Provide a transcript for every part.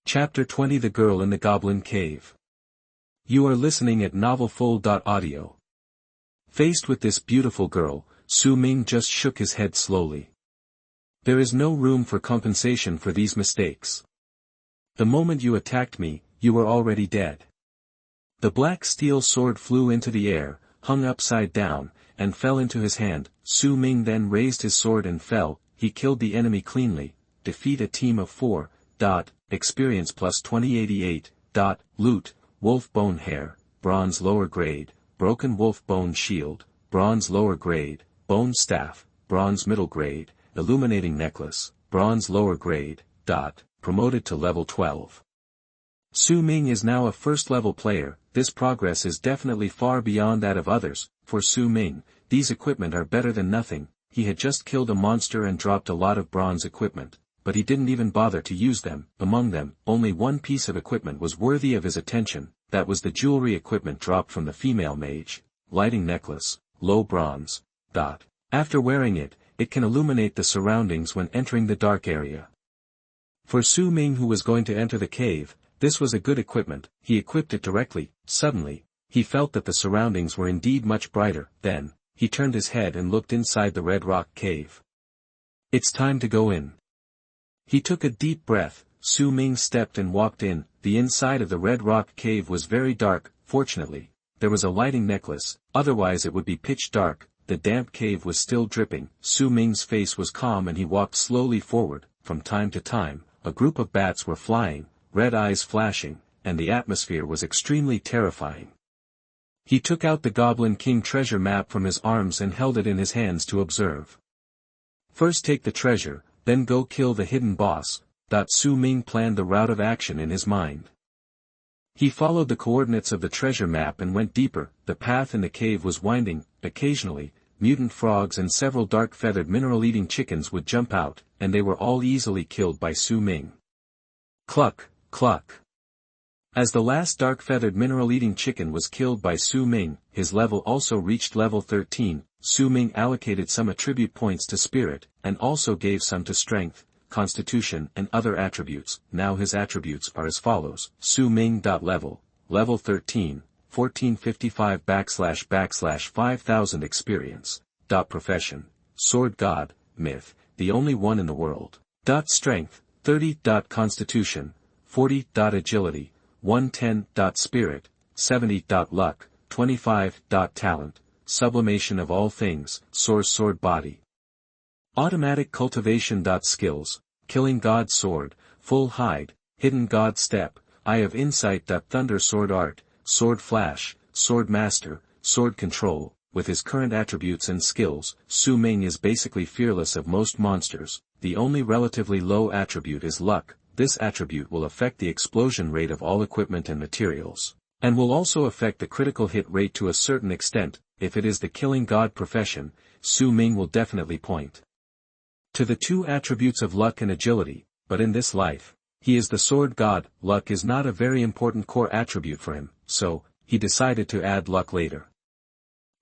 Chapter 20 The Girl in the Goblin Cave. You are listening at novelfull.audio. Faced with this beautiful girl, Su Ming just shook his head slowly. There is no room for compensation for these mistakes. The moment you attacked me, you were already dead. The black steel sword flew into the air, hung upside down, and fell into his hand. Su Ming then raised his sword and fell. He killed the enemy cleanly. Defeat a team of 4. Experience plus 2088. Loot, wolf bone hair, bronze lower grade, broken wolf bone shield, bronze lower grade, bone staff, bronze middle grade, illuminating necklace, bronze lower grade. Promoted to level 12. Su Ming is now a first-level player. This progress is definitely far beyond that of others. For Su Ming, these equipment are better than nothing. He had just killed a monster and dropped a lot of bronze equipment, but he didn't even bother to use them. Among them, only one piece of equipment was worthy of his attention. That was the jewelry equipment dropped from the female mage. Lighting necklace, low bronze. After wearing it, it can illuminate the surroundings when entering the dark area. For Su Ming, who was going to enter the cave, this was a good equipment. He equipped it directly. Suddenly, he felt that the surroundings were indeed much brighter. Then, he turned his head and looked inside the red rock cave. It's time to go in. He took a deep breath. Su Ming stepped and walked in. The inside of the red rock cave was very dark. Fortunately, there was a lighting necklace, otherwise it would be pitch dark. The damp cave was still dripping. Su Ming's face was calm and he walked slowly forward. From time to time, a group of bats were flying, red eyes flashing, and the atmosphere was extremely terrifying. He took out the Goblin King treasure map from his arms and held it in his hands to observe. First take the treasure, then go kill the hidden boss. Su Ming planned the route of action in his mind. He followed the coordinates of the treasure map and went deeper. The path in the cave was winding. Occasionally, mutant frogs and several dark-feathered mineral-eating chickens would jump out, and they were all easily killed by Su Ming. Cluck, cluck. As the last dark-feathered mineral-eating chicken was killed by Su Ming, his level also reached level 13. Su Ming allocated some attribute points to spirit, and also gave some to strength, constitution and other attributes. Now his attributes are as follows. Su Ming. Level 13, 1455 / 5000 experience. Profession, sword god, myth, the only one in the world. Strength, 30. Constitution, 40. Agility, 110. Spirit, 70. Luck, 25. Talent, sublimation of all things, sword body. Automatic cultivation. Skills, killing god sword, full hide, hidden god step, eye of insight. Thunder sword art, sword flash, sword master, sword control. With his current attributes and skills, Su Ming is basically fearless of most monsters. The only relatively low attribute is luck. This attribute will affect the explosion rate of all equipment and materials, and will also affect the critical hit rate to a certain extent. If it is the killing god profession, Su Ming will definitely point to the two attributes of luck and agility, but in this life, he is the sword god. Luck is not a very important core attribute for him, so, he decided to add luck later.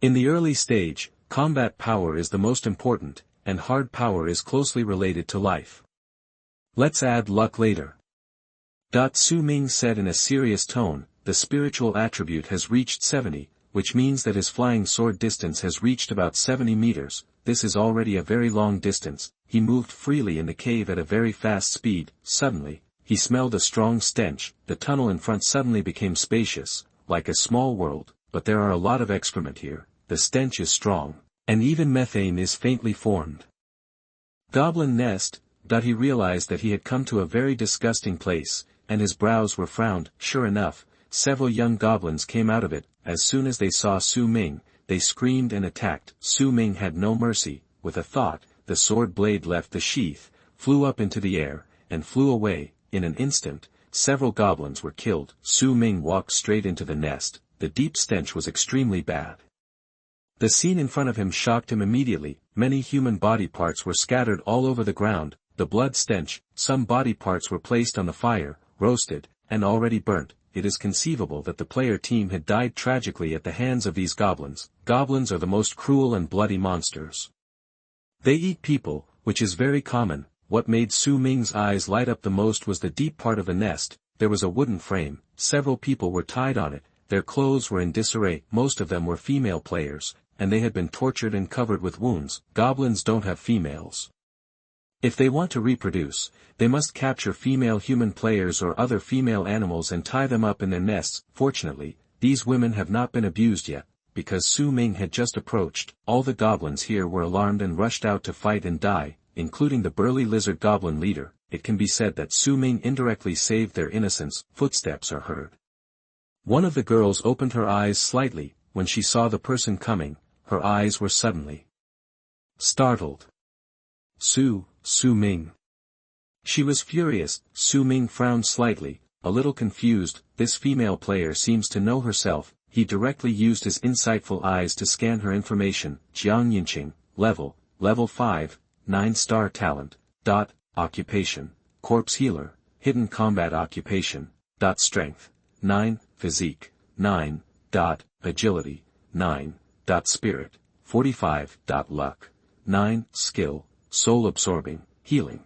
In the early stage, combat power is the most important, and hard power is closely related to life. Let's add luck later. Su Ming said in a serious tone. The spiritual attribute has reached 70, which means that his flying sword distance has reached about 70 meters. This is already a very long distance. He moved freely in the cave at a very fast speed. Suddenly, he smelled a strong stench. The tunnel in front suddenly became spacious, like a small world, but there are a lot of excrement here. The stench is strong, and even methane is faintly formed. Goblin nest. He realized that he had come to a very disgusting place, and his brows were frowned. Sure enough, several young goblins came out of it. As soon as they saw Su Ming, they screamed and attacked. Su Ming had no mercy. With a thought, the sword blade left the sheath, flew up into the air, and flew away. In an instant, several goblins were killed. Su Ming walked straight into the nest. The deep stench was extremely bad. The scene in front of him shocked him immediately. Many human body parts were scattered all over the ground. The blood stench, some body parts were placed on the fire, roasted, and already burnt. It is conceivable that the player team had died tragically at the hands of these goblins. Goblins are the most cruel and bloody monsters. They eat people, which is very common. what made Su Ming's eyes light up the most was the deep part of the nest. There was a wooden frame, several people were tied on it, their clothes were in disarray, most of them were female players, and they had been tortured and covered with wounds. Goblins don't have females. If they want to reproduce, they must capture female human players or other female animals and tie them up in their nests. Fortunately, these women have not been abused yet, because Su Ming had just approached. All the goblins here were alarmed and rushed out to fight and die, including the burly lizard goblin leader. It can be said that Su Ming indirectly saved their innocence. Footsteps are heard. One of the girls opened her eyes slightly. When she saw the person coming, her eyes were suddenly startled. Su Ming. She was furious. Su Ming frowned slightly, a little confused. This female player seems to know herself. He directly used his insightful eyes to scan her information. Jiang Yinqing, level 5, 9-star talent. Occupation, corpse healer, hidden combat occupation. Strength, 9, physique, 9. Agility, 9. Spirit, 45. Luck, 9. Skill, soul absorbing, healing.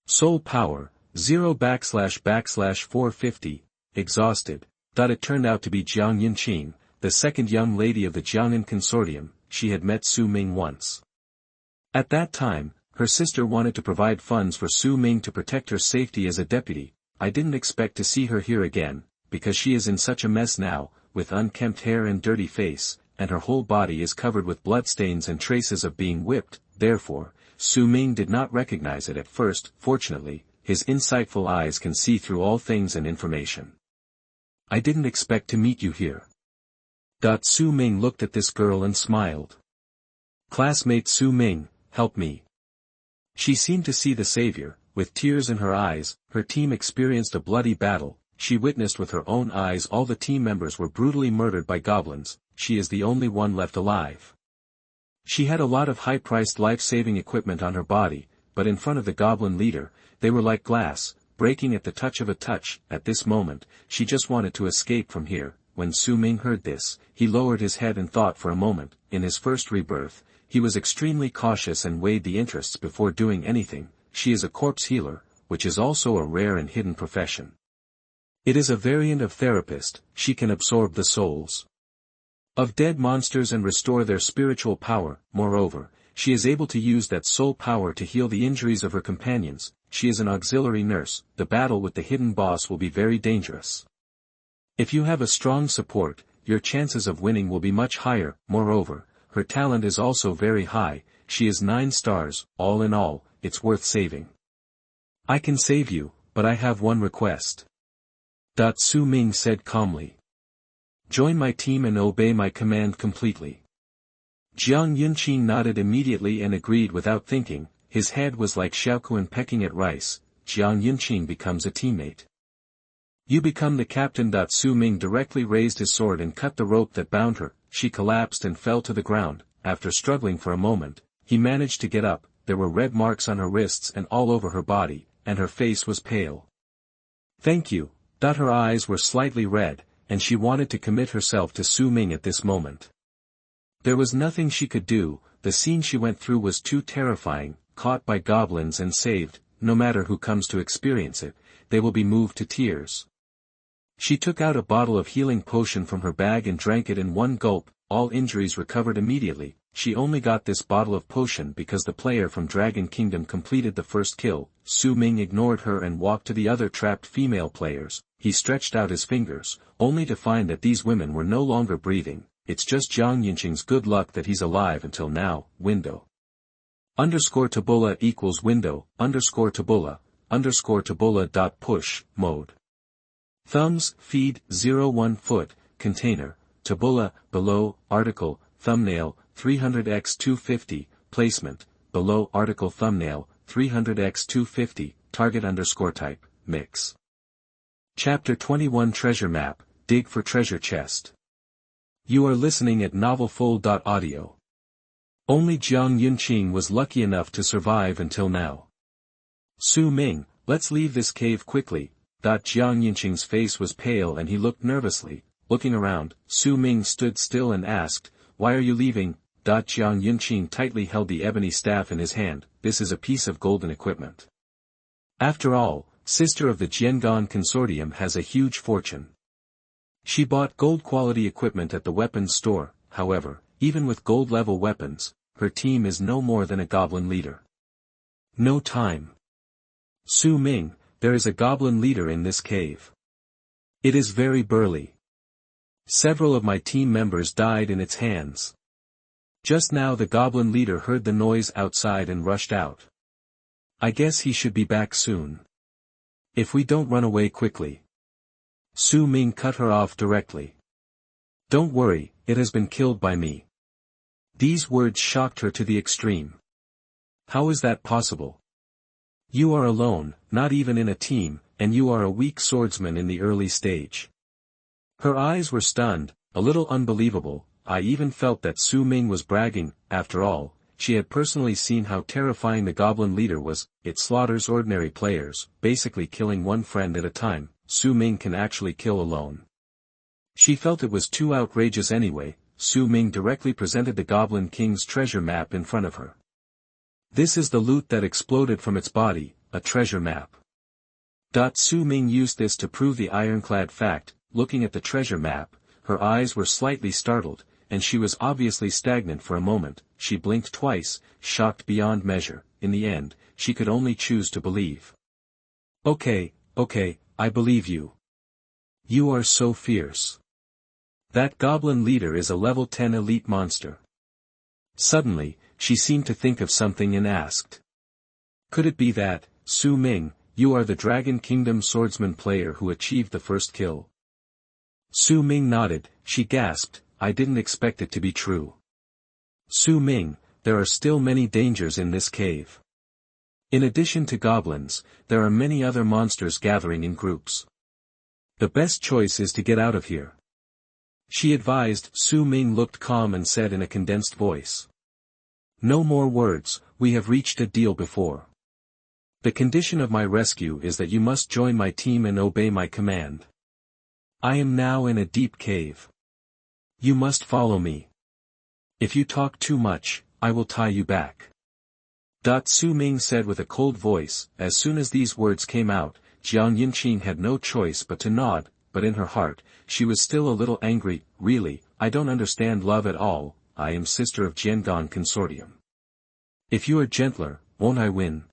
Soul power, 0/450, exhausted. It turned out to be Jiang Yinqing, the second young lady of the Jiangnan Consortium. She had met Su Ming once. At that time, her sister wanted to provide funds for Su Ming to protect her safety as a deputy. I didn't expect to see her here again, because she is in such a mess now, with unkempt hair and dirty face, and her whole body is covered with bloodstains and traces of being whipped. Therefore, Su Ming did not recognize it at first. Fortunately, his insightful eyes can see through all things and information. I didn't expect to meet you here. Su Ming looked at this girl and smiled. Classmate Su Ming, help me. She seemed to see the savior. With tears in her eyes, her team experienced a bloody battle. She witnessed with her own eyes all the team members were brutally murdered by goblins. She is the only one left alive. She had a lot of high-priced life-saving equipment on her body, but in front of the goblin leader, they were like glass, breaking at the touch of a touch. At this moment, she just wanted to escape from here. When Su Ming heard this, he lowered his head and thought for a moment. In his first rebirth, he was extremely cautious and weighed the interests before doing anything. She is a corpse healer, which is also a rare and hidden profession. It is a variant of therapist. She can absorb the souls of dead monsters and restore their spiritual power. Moreover, she is able to use that soul power to heal the injuries of her companions. She is an auxiliary nurse. The battle with the hidden boss will be very dangerous. If you have a strong support, your chances of winning will be much higher. Moreover, her talent is also very high. She is 9 stars. All in all, it's worth saving. I can save you, but I have one request. Su Ming said calmly. Join my team and obey my command completely. Jiang Yinqing nodded immediately and agreed without thinking. His head was like Xiaokuan pecking at rice. Jiang Yinqing becomes a teammate. You become the captain. Su Ming directly raised his sword and cut the rope that bound her. She collapsed and fell to the ground. After struggling for a moment, he managed to get up. There were red marks on her wrists and all over her body, and her face was pale. Thank you. Her eyes were slightly red, and she wanted to commit herself to Su Ming at this moment. There was nothing she could do. The scene she went through was too terrifying. Caught by goblins and saved, no matter who comes to experience it, they will be moved to tears. She took out a bottle of healing potion from her bag and drank it in one gulp. All injuries recovered immediately. She only got this bottle of potion because the player from Dragon Kingdom completed the first kill. Su Ming ignored her and walked to the other trapped female players. He stretched out his fingers, only to find that these women were no longer breathing. It's just Jiang Yinqing's good luck that he's alive until now. Window _Tabula equals window _Tabula .push mode. Thumbs feed 01 foot container tabula below article thumbnail 300x250 placement below article thumbnail 300x250 target _type mix. Chapter 21 Treasure Map. Dig for treasure chest. You are listening at novelfull.audio. Only Jiang Yinqing was lucky enough to survive until now. Su Ming, let's leave this cave quickly. Jiang Yinqing's face was pale and he looked nervously. Looking around, Su Ming stood still and asked, Why are you leaving? Jiang Yunqing tightly held the ebony staff in his hand. This is a piece of golden equipment. After all, sister of the Jiangan Consortium has a huge fortune. She bought gold-quality equipment at the weapons store. However, even with gold-level weapons, her team is no more than a goblin leader. No time. Su Ming, there is a goblin leader in this cave. It is very burly. Several of my team members died in its hands. Just now the goblin leader heard the noise outside and rushed out. I guess he should be back soon. If we don't run away quickly. Su Ming cut her off directly. Don't worry, it has been killed by me. These words shocked her to the extreme. How is that possible? You are alone, not even in a team, and you are a weak swordsman in the early stage. Her eyes were stunned, a little unbelievable. I even felt that Su Ming was bragging. After all, she had personally seen how terrifying the goblin leader was. It slaughters ordinary players, basically killing one friend at a time. Su Ming can actually kill alone. She felt it was too outrageous anyway. Su Ming directly presented the Goblin King's treasure map in front of her. This is the loot that exploded from its body, a treasure map. Su Ming used this to prove the ironclad fact. Looking at the treasure map, her eyes were slightly startled, and she was obviously stagnant for a moment. She blinked twice, shocked beyond measure. In the end, she could only choose to believe. Okay, I believe you. You are so fierce. That goblin leader is a level 10 elite monster. Suddenly, she seemed to think of something and asked. Could it be that, Su Ming, you are the Dragon Kingdom swordsman player who achieved the first kill? Su Ming nodded. She gasped, I didn't expect it to be true. Su Ming, there are still many dangers in this cave. In addition to goblins, there are many other monsters gathering in groups. The best choice is to get out of here. She advised. Su Ming looked calm and said in a condensed voice. No more words, we have reached a deal before. The condition of my rescue is that you must join my team and obey my command. I am now in a deep cave. You must follow me. If you talk too much, I will tie you back. Su Ming said with a cold voice. As soon as these words came out, Jiang Yunqing had no choice but to nod, but in her heart, she was still a little angry. Really, I don't understand love at all. I am sister of Jiangan Consortium. If you are gentler, won't I win?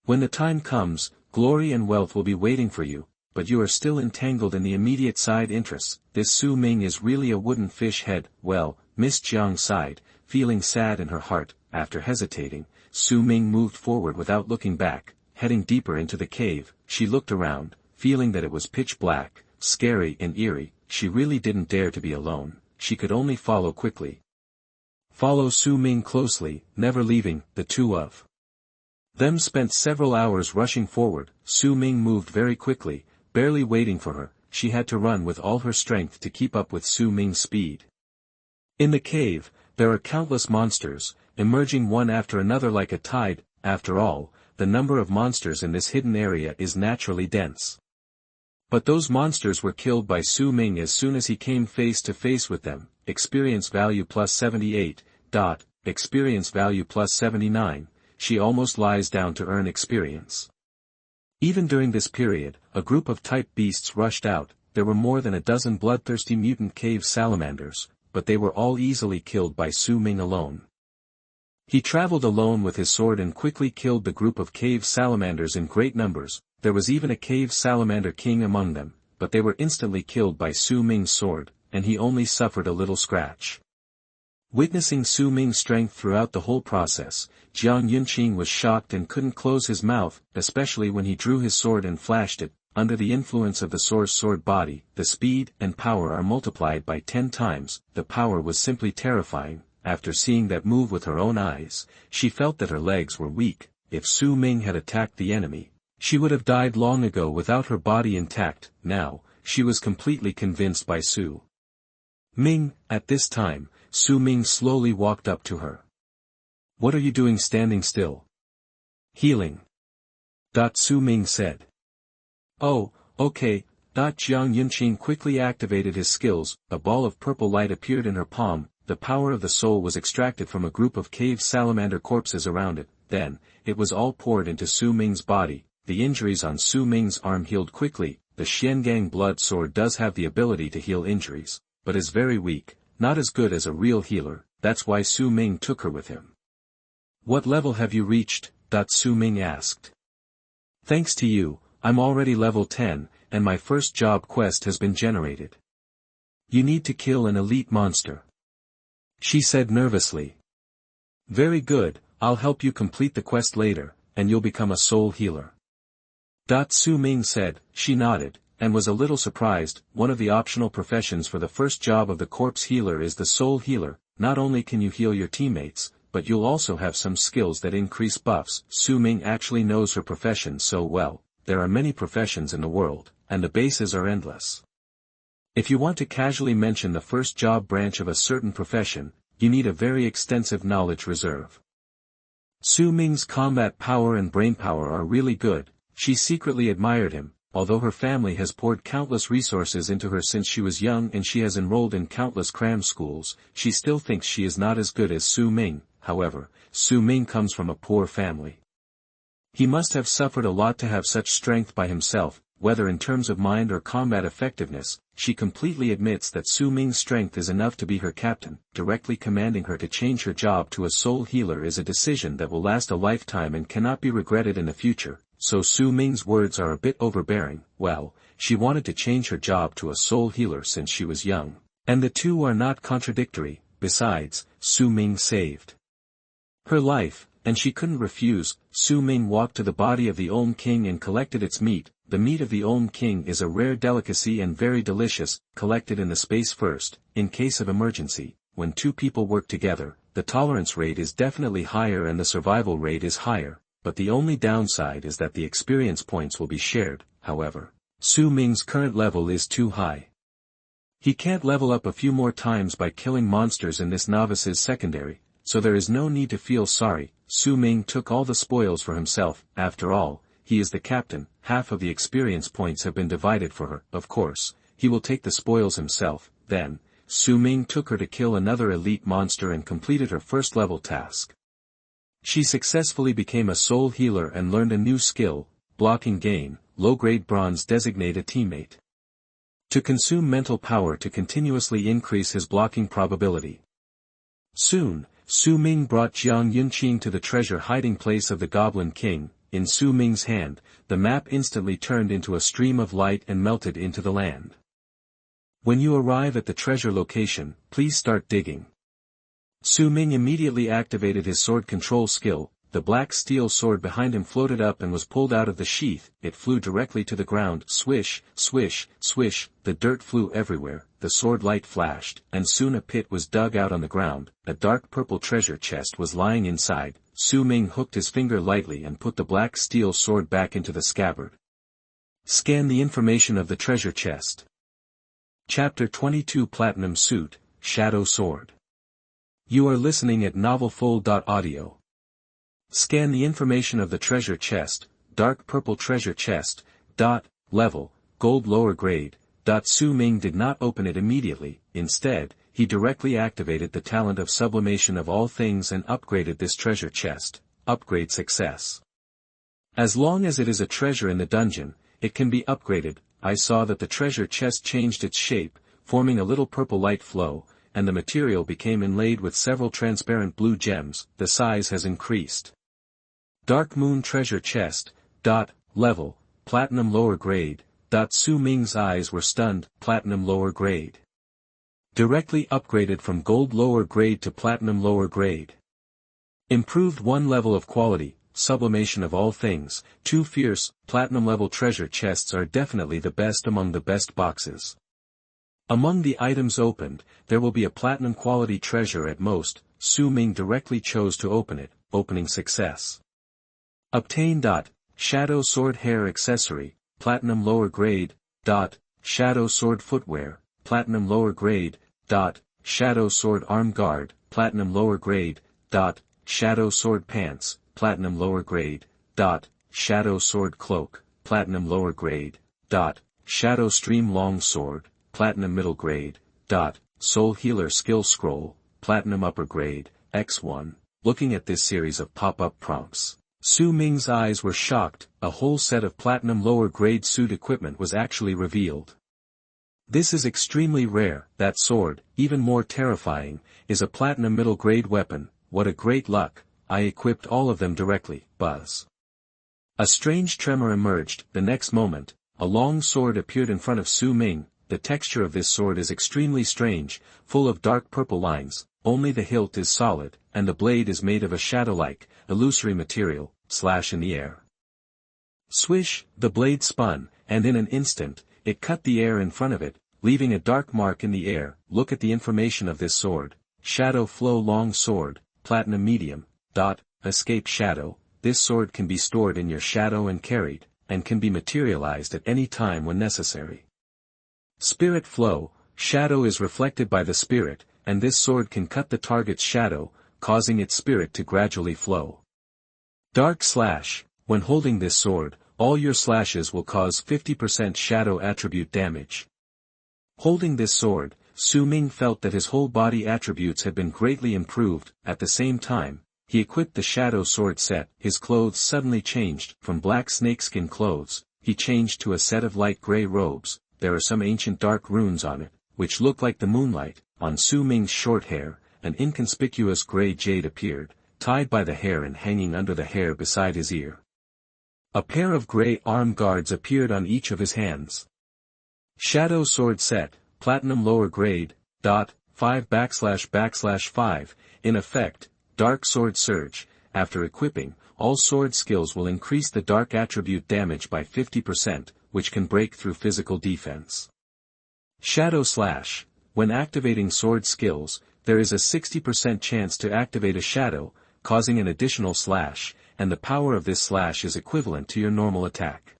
When the time comes, glory and wealth will be waiting for you, but you are still entangled in the immediate side interests. This Su Ming is really a wooden fish head. Well, Miss Jiang sighed, feeling sad in her heart. After hesitating, Su Ming moved forward without looking back. Heading deeper into the cave, she looked around, feeling that it was pitch black, scary and eerie. She really didn't dare to be alone. She could only follow quickly. Follow Su Ming closely, never leaving. The two of them spent several hours rushing forward. Su Ming moved very quickly, barely waiting for her. She had to run with all her strength to keep up with Su Ming's speed. In the cave, there are countless monsters, emerging one after another like a tide. After all, the number of monsters in this hidden area is naturally dense. But those monsters were killed by Su Ming as soon as he came face to face with them. Experience value plus 78. Experience value plus 79. She almost lies down to earn experience. Even during this period, a group of type beasts rushed out. There were more than a dozen bloodthirsty mutant cave salamanders, but they were all easily killed by Su Ming alone. He traveled alone with his sword and quickly killed the group of cave salamanders in great numbers. There was even a cave salamander king among them, but they were instantly killed by Su Ming's sword, and he only suffered a little scratch. Witnessing Su Ming's strength throughout the whole process, Jiang Yunqing was shocked and couldn't close his mouth, especially when he drew his sword and flashed it. Under the influence of the sword body, the speed and power are multiplied by 10 times. The power was simply terrifying. After seeing that move with her own eyes, she felt that her legs were weak. If Su Ming had attacked the enemy, she would have died long ago without her body intact. Now, she was completely convinced by Su Ming. At this time, Su Ming slowly walked up to her. What are you doing standing still? Healing. Su Ming said. Oh, okay. Jiang Yunqing quickly activated his skills. A ball of purple light appeared in her palm. the power of the soul was extracted from a group of cave salamander corpses around it, then, it was all poured into Su Ming's body. The injuries on Su Ming's arm healed quickly. The Xiangang blood sword does have the ability to heal injuries, but is very weak, not as good as a real healer. That's why Su Ming took her with him. What level have you reached? Su Ming asked. Thanks to you, I'm already level 10, and my first job quest has been generated. You need to kill an elite monster, she said nervously. Very good, I'll help you complete the quest later, and you'll become a soul healer. Su Ming said. She nodded, and was a little surprised. One of the optional professions for the first job of the corpse healer is the soul healer. Not only can you heal your teammates, but you'll also have some skills that increase buffs. Su Ming actually knows her profession so well. There are many professions in the world, and the bases are endless. If you want to casually mention the first job branch of a certain profession, you need a very extensive knowledge reserve. Su Ming's combat power and brainpower are really good. She secretly admired him. Although her family has poured countless resources into her since she was young and she has enrolled in countless cram schools, she still thinks she is not as good as Su Ming. However, Su Ming comes from a poor family. He must have suffered a lot to have such strength by himself. Whether in terms of mind or combat effectiveness, she completely admits that Su Ming's strength is enough to be her captain. Directly commanding her to change her job to a soul healer is a decision that will last a lifetime and cannot be regretted in the future, so Su Ming's words are a bit overbearing. Well, she wanted to change her job to a soul healer since she was young, and the two are not contradictory. Besides, Su Ming saved her life, and she couldn't refuse. Su Ming walked to the body of the Olm King and collected its meat. The meat of the Olm King is a rare delicacy and very delicious, collected in the space first. In case of emergency, when two people work together, the tolerance rate is definitely higher and the survival rate is higher, but the only downside is that the experience points will be shared. However, Su Ming's current level is too high. He can't level up a few more times by killing monsters in this novice's secondary, so there is no need to feel sorry. Su Ming took all the spoils for himself. After all, he is the captain. Half of the experience points have been divided for her. Of course, he will take the spoils himself. Then, Su Ming took her to kill another elite monster and completed her first level task. She successfully became a soul healer and learned a new skill, blocking gain. Low-grade bronze designate a teammate to consume mental power to continuously increase his blocking probability. Soon, Su Ming brought Jiang Yunqing to the treasure hiding place of the Goblin King. In Su Ming's hand, the map instantly turned into a stream of light and melted into the land. When you arrive at the treasure location, please start digging. Su Ming immediately activated his sword control skill. The black steel sword behind him floated up and was pulled out of the sheath. It flew directly to the ground. Swish, swish, swish, the dirt flew everywhere. The sword light flashed, and soon a pit was dug out on the ground. A dark purple treasure chest was lying inside. Su Ming hooked his finger lightly and put the black steel sword back into the scabbard. Scan the information of the treasure chest. Chapter 22 Platinum Suit, Shadow Sword. You are listening at novelfull.audio. Scan the information of the treasure chest. Dark purple treasure chest. Level, gold lower grade. Su Ming did not open it immediately. Instead, he directly activated the talent of sublimation of all things and upgraded this treasure chest. Upgrade success. As long as it is a treasure in the dungeon, it can be upgraded. I saw that the treasure chest changed its shape, forming a little purple light flow, and the material became inlaid with several transparent blue gems. The size has increased. Dark Moon treasure chest. Level, platinum lower grade. Su Ming's eyes were stunned. Platinum lower grade. Directly upgraded from gold lower grade to platinum lower grade. Improved one level of quality, sublimation of all things. Too fierce. Platinum level treasure chests are definitely the best among the best boxes. Among the items opened, there will be a platinum quality treasure at most. Su Ming directly chose to open it. Opening success. Obtain. Shadow sword hair accessory, platinum lower grade. Shadow sword footwear, platinum lower grade. Shadow sword arm guard, platinum lower grade. Shadow sword pants, platinum lower grade. Shadow sword cloak, platinum lower grade. Shadow stream long sword, platinum middle grade. Soul healer skill scroll, Platinum Upper Grade, X1. Looking at this series of pop-up prompts, Su Ming's eyes were shocked. A whole set of Platinum Lower Grade suit equipment was actually revealed. This is extremely rare. That sword, even more terrifying, is a Platinum Middle Grade weapon. What a great luck, I equipped all of them directly. Buzz. A strange tremor emerged. The next moment, a long sword appeared in front of Su Ming. The texture of this sword is extremely strange, full of dark purple lines. Only the hilt is solid, and the blade is made of a shadow-like, illusory material. Slash in the air. Swish, the blade spun, and in an instant, it cut the air in front of it, leaving a dark mark in the air. Look at the information of this sword. Shadow Flow Long Sword, Platinum Medium. Escape Shadow. This sword can be stored in your shadow and carried, and can be materialized at any time when necessary. Spirit Flow. Shadow is reflected by the spirit, and this sword can cut the target's shadow, causing its spirit to gradually flow. Dark Slash. When holding this sword, all your slashes will cause 50% shadow attribute damage. Holding this sword, Su Ming felt that his whole body attributes had been greatly improved. At the same time, he equipped the shadow sword set. His clothes suddenly changed. From black snakeskin clothes, he changed to a set of light gray robes. There are some ancient dark runes on it, which look like the moonlight. On Su Ming's short hair, an inconspicuous gray jade appeared, tied by the hair and hanging under the hair beside his ear. A pair of gray arm guards appeared on each of his hands. Shadow Sword Set, Platinum Lower Grade, 5/5. In effect, Dark Sword Surge. After equipping, all sword skills will increase the dark attribute damage by 50%, which can break through physical defense. Shadow Slash. When activating sword skills, there is a 60% chance to activate a shadow, causing an additional slash, and the power of this slash is equivalent to your normal attack.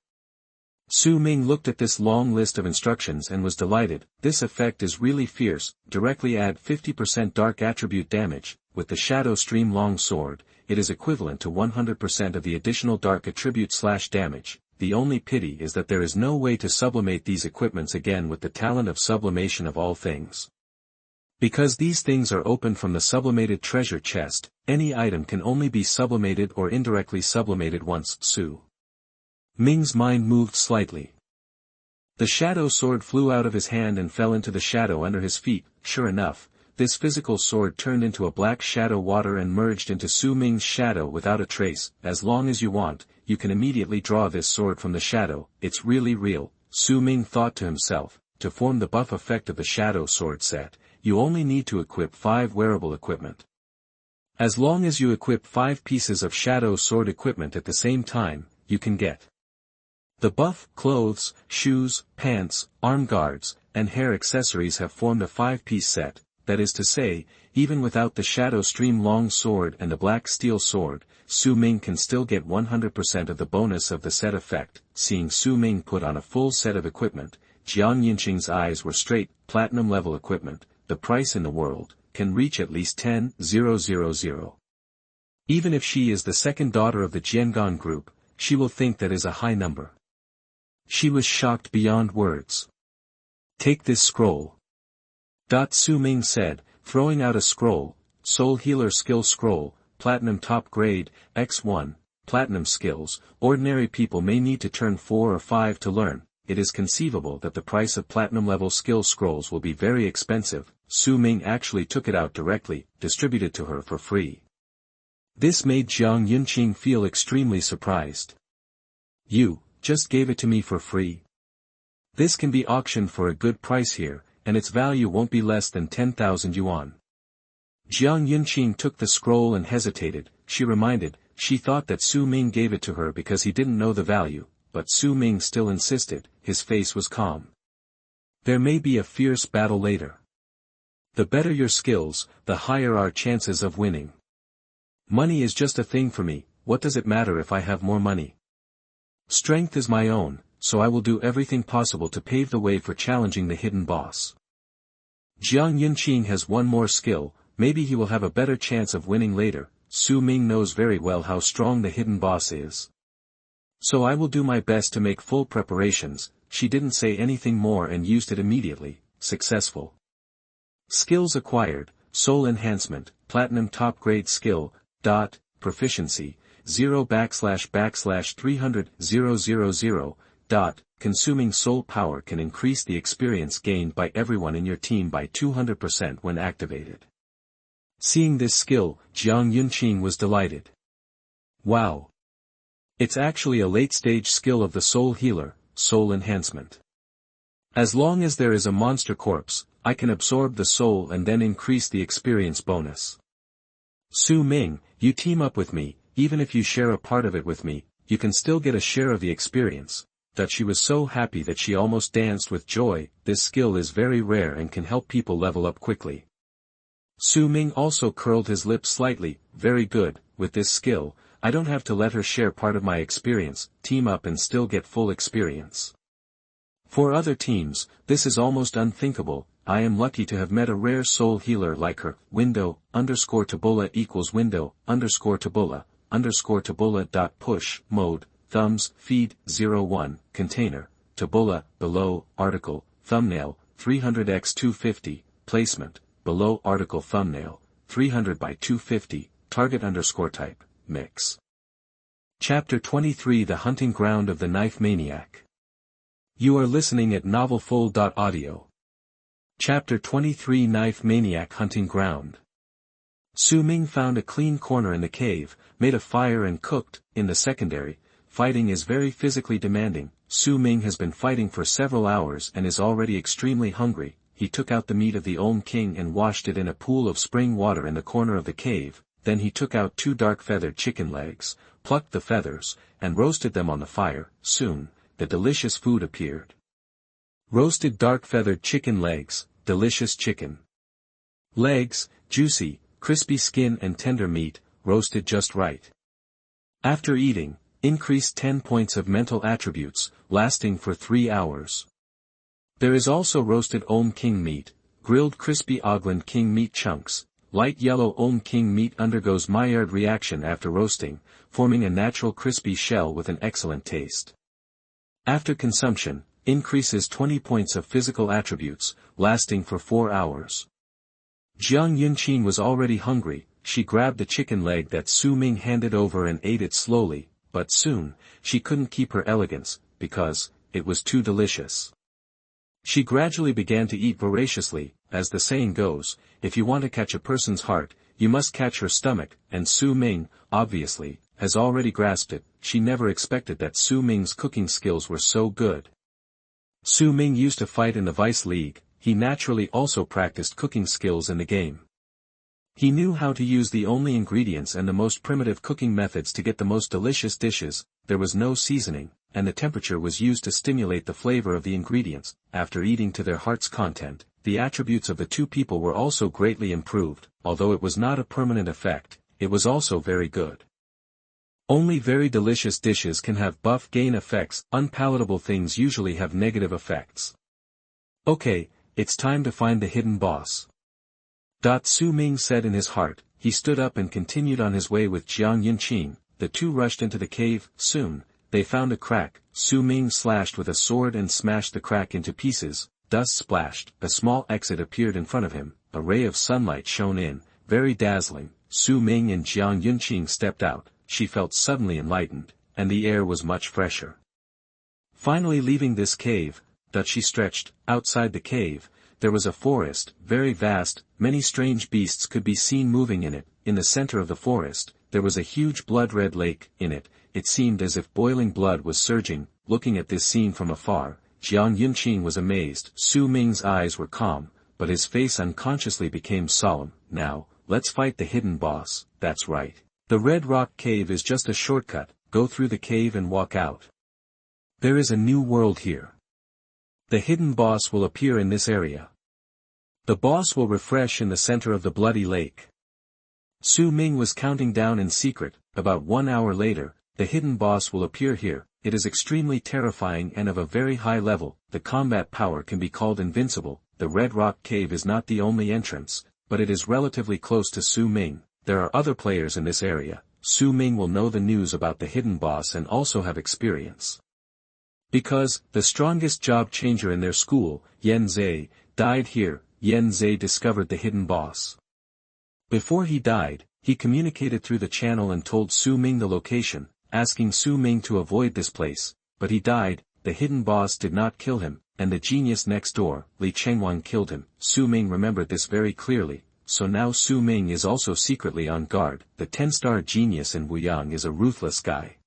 Su Ming looked at this long list of instructions and was delighted. This effect is really fierce. Directly add 50% dark attribute damage. With the Shadow Stream Long Sword, it is equivalent to 100% of the additional dark attribute slash damage. The only pity is that there is no way to sublimate these equipments again with the talent of sublimation of all things. Because these things are open from the sublimated treasure chest, any item can only be sublimated or indirectly sublimated once. Su Ming's mind moved slightly. The shadow sword flew out of his hand and fell into the shadow under his feet. Sure enough, this physical sword turned into a black shadow water and merged into Su Ming's shadow without a trace. As long as you want, you can immediately draw this sword from the shadow. It's really real, Su Ming thought to himself. To form the buff effect of the shadow sword set, you only need to equip 5 wearable equipment. As long as you equip 5 pieces of shadow sword equipment at the same time, you can get the buff. Clothes, shoes, pants, arm guards, and hair accessories have formed a 5-piece set. That is to say, even without the Shadow Stream Long Sword and the Black Steel Sword, Su Ming can still get 100% of the bonus of the set effect. Seeing Su Ming put on a full set of equipment, Jiang Yinqing's eyes were straight. Platinum level equipment, the price in the world, can reach at least 10,000. Even if she is the second daughter of the Jiangan group, she will think that is a high number. She was shocked beyond words. Take this scroll. Su Ming said, throwing out a scroll. Soul Healer Skill Scroll, Platinum Top Grade, X1, Platinum Skills. Ordinary people may need to turn 4 or 5 to learn. It is conceivable that the price of Platinum level skill scrolls will be very expensive. Su Ming actually took it out directly, distributed to her for free. This made Jiang Yunqing feel extremely surprised. You just gave it to me for free? This can be auctioned for a good price here, and its value won't be less than 10,000 yuan. Jiang Yunqing took the scroll and hesitated. She thought that Su Ming gave it to her because he didn't know the value, but Su Ming still insisted. His face was calm. There may be a fierce battle later. The better your skills, the higher our chances of winning. Money is just a thing for me. What does it matter if I have more money? Strength is my own, so I will do everything possible to pave the way for challenging the hidden boss. Jiang Yunqing has one more skill, maybe he will have a better chance of winning later. Su Ming knows very well how strong the hidden boss is. So I will do my best to make full preparations. She didn't say anything more and used it immediately. Successful. Skills acquired. soul enhancement, platinum top grade skill, proficiency, 0 //300,000, consuming soul power can increase the experience gained by everyone in your team by 200% when activated. Seeing this skill, Jiang Yunqing was delighted. Wow! It's actually a late-stage skill of the soul healer, soul enhancement. As long as there is a monster corpse, I can absorb the soul and then increase the experience bonus. Su Ming, you team up with me, even if you share a part of it with me, you can still get a share of the experience. That she was so happy that she almost danced with joy. This skill is very rare and can help people level up quickly. Su Ming also curled his lips slightly. Very good, with this skill, I don't have to let her share part of my experience, team up and still get full experience. For other teams, this is almost unthinkable. I am lucky to have met a rare soul healer like her. Window_Tabula equals window_Tabula .push mode, thumbs, feed, 01, container, tabula, below, article, thumbnail, 300x250, placement, below article thumbnail, 300 by 250, target_type, mix. Chapter 23 The Hunting Ground of the Knife Maniac. You are listening at novelfull.audio. Chapter 23 Knife Maniac Hunting Ground. Su Ming found a clean corner in the cave, made a fire and cooked. In the secondary, fighting is very physically demanding. Su Ming has been fighting for several hours and is already extremely hungry. He took out the meat of the Om King and washed it in a pool of spring water in the corner of the cave. Then he took out 2 dark feathered chicken legs, plucked the feathers, and roasted them on the fire. Soon, the delicious food appeared. Roasted dark feathered chicken legs, delicious chicken legs, juicy, crispy skin and tender meat, roasted just right. After eating, increased 10 points of mental attributes, lasting for 3 hours. There is also roasted Om King meat, grilled crispy Goblin King meat chunks. Light yellow Om King meat undergoes Maillard reaction after roasting, forming a natural crispy shell with an excellent taste. After consumption, increases 20 points of physical attributes, lasting for 4 hours. Jiang Yunqing was already hungry. She grabbed the chicken leg that Su Ming handed over and ate it slowly, but soon, she couldn't keep her elegance, because it was too delicious. She gradually began to eat voraciously. As the saying goes, if you want to catch a person's heart, you must catch her stomach, and Su Ming, obviously, has already grasped it. She never expected that Su Ming's cooking skills were so good. Su Ming used to fight in the Vice League. He naturally also practiced cooking skills in the game. He knew how to use the only ingredients and the most primitive cooking methods to get the most delicious dishes. There was no seasoning, and the temperature was used to stimulate the flavor of the ingredients. After eating to their heart's content, the attributes of the 2 people were also greatly improved. Although it was not a permanent effect, it was also very good. Only very delicious dishes can have buff gain effects. Unpalatable things usually have negative effects. Okay, it's time to find the hidden boss. Su Ming said in his heart. He stood up and continued on his way with Jiang Yunqing. The 2 rushed into the cave. Soon, they found a crack. Su Ming slashed with a sword and smashed the crack into pieces. Dust splashed. A small exit appeared in front of him. A ray of sunlight shone in, very dazzling. Su Ming and Jiang Yunqing stepped out. She felt suddenly enlightened, and the air was much fresher. Finally leaving this cave, she stretched. Outside the cave, there was a forest, very vast. Many strange beasts could be seen moving in it. In the center of the forest, there was a huge blood-red lake. In it, it seemed as if boiling blood was surging. Looking at this scene from afar, Jiang Yunqing was amazed. Su Ming's eyes were calm, but his face unconsciously became solemn. Now, let's fight the hidden boss. That's right. The Red Rock Cave is just a shortcut. Go through the cave and walk out. There is a new world here. The hidden boss will appear in this area. The boss will refresh in the center of the bloody lake. Su Ming was counting down in secret. About 1 hour later, the hidden boss will appear here. It is extremely terrifying and of a very high level. The combat power can be called invincible. The Red Rock Cave is not the only entrance, but it is relatively close to Su Ming. There are other players in this area. Su Ming will know the news about the hidden boss and also have experience. Because, the strongest job changer in their school, Yan Zhe, died here. Yan Zhe discovered the hidden boss. Before he died, he communicated through the channel and told Su Ming the location, asking Su Ming to avoid this place, but he died. The hidden boss did not kill him, and the genius next door, Li Chengwang, killed him. Su Ming remembered this very clearly, so now Su Ming is also secretly on guard. The 10-star genius in Wuyang is a ruthless guy.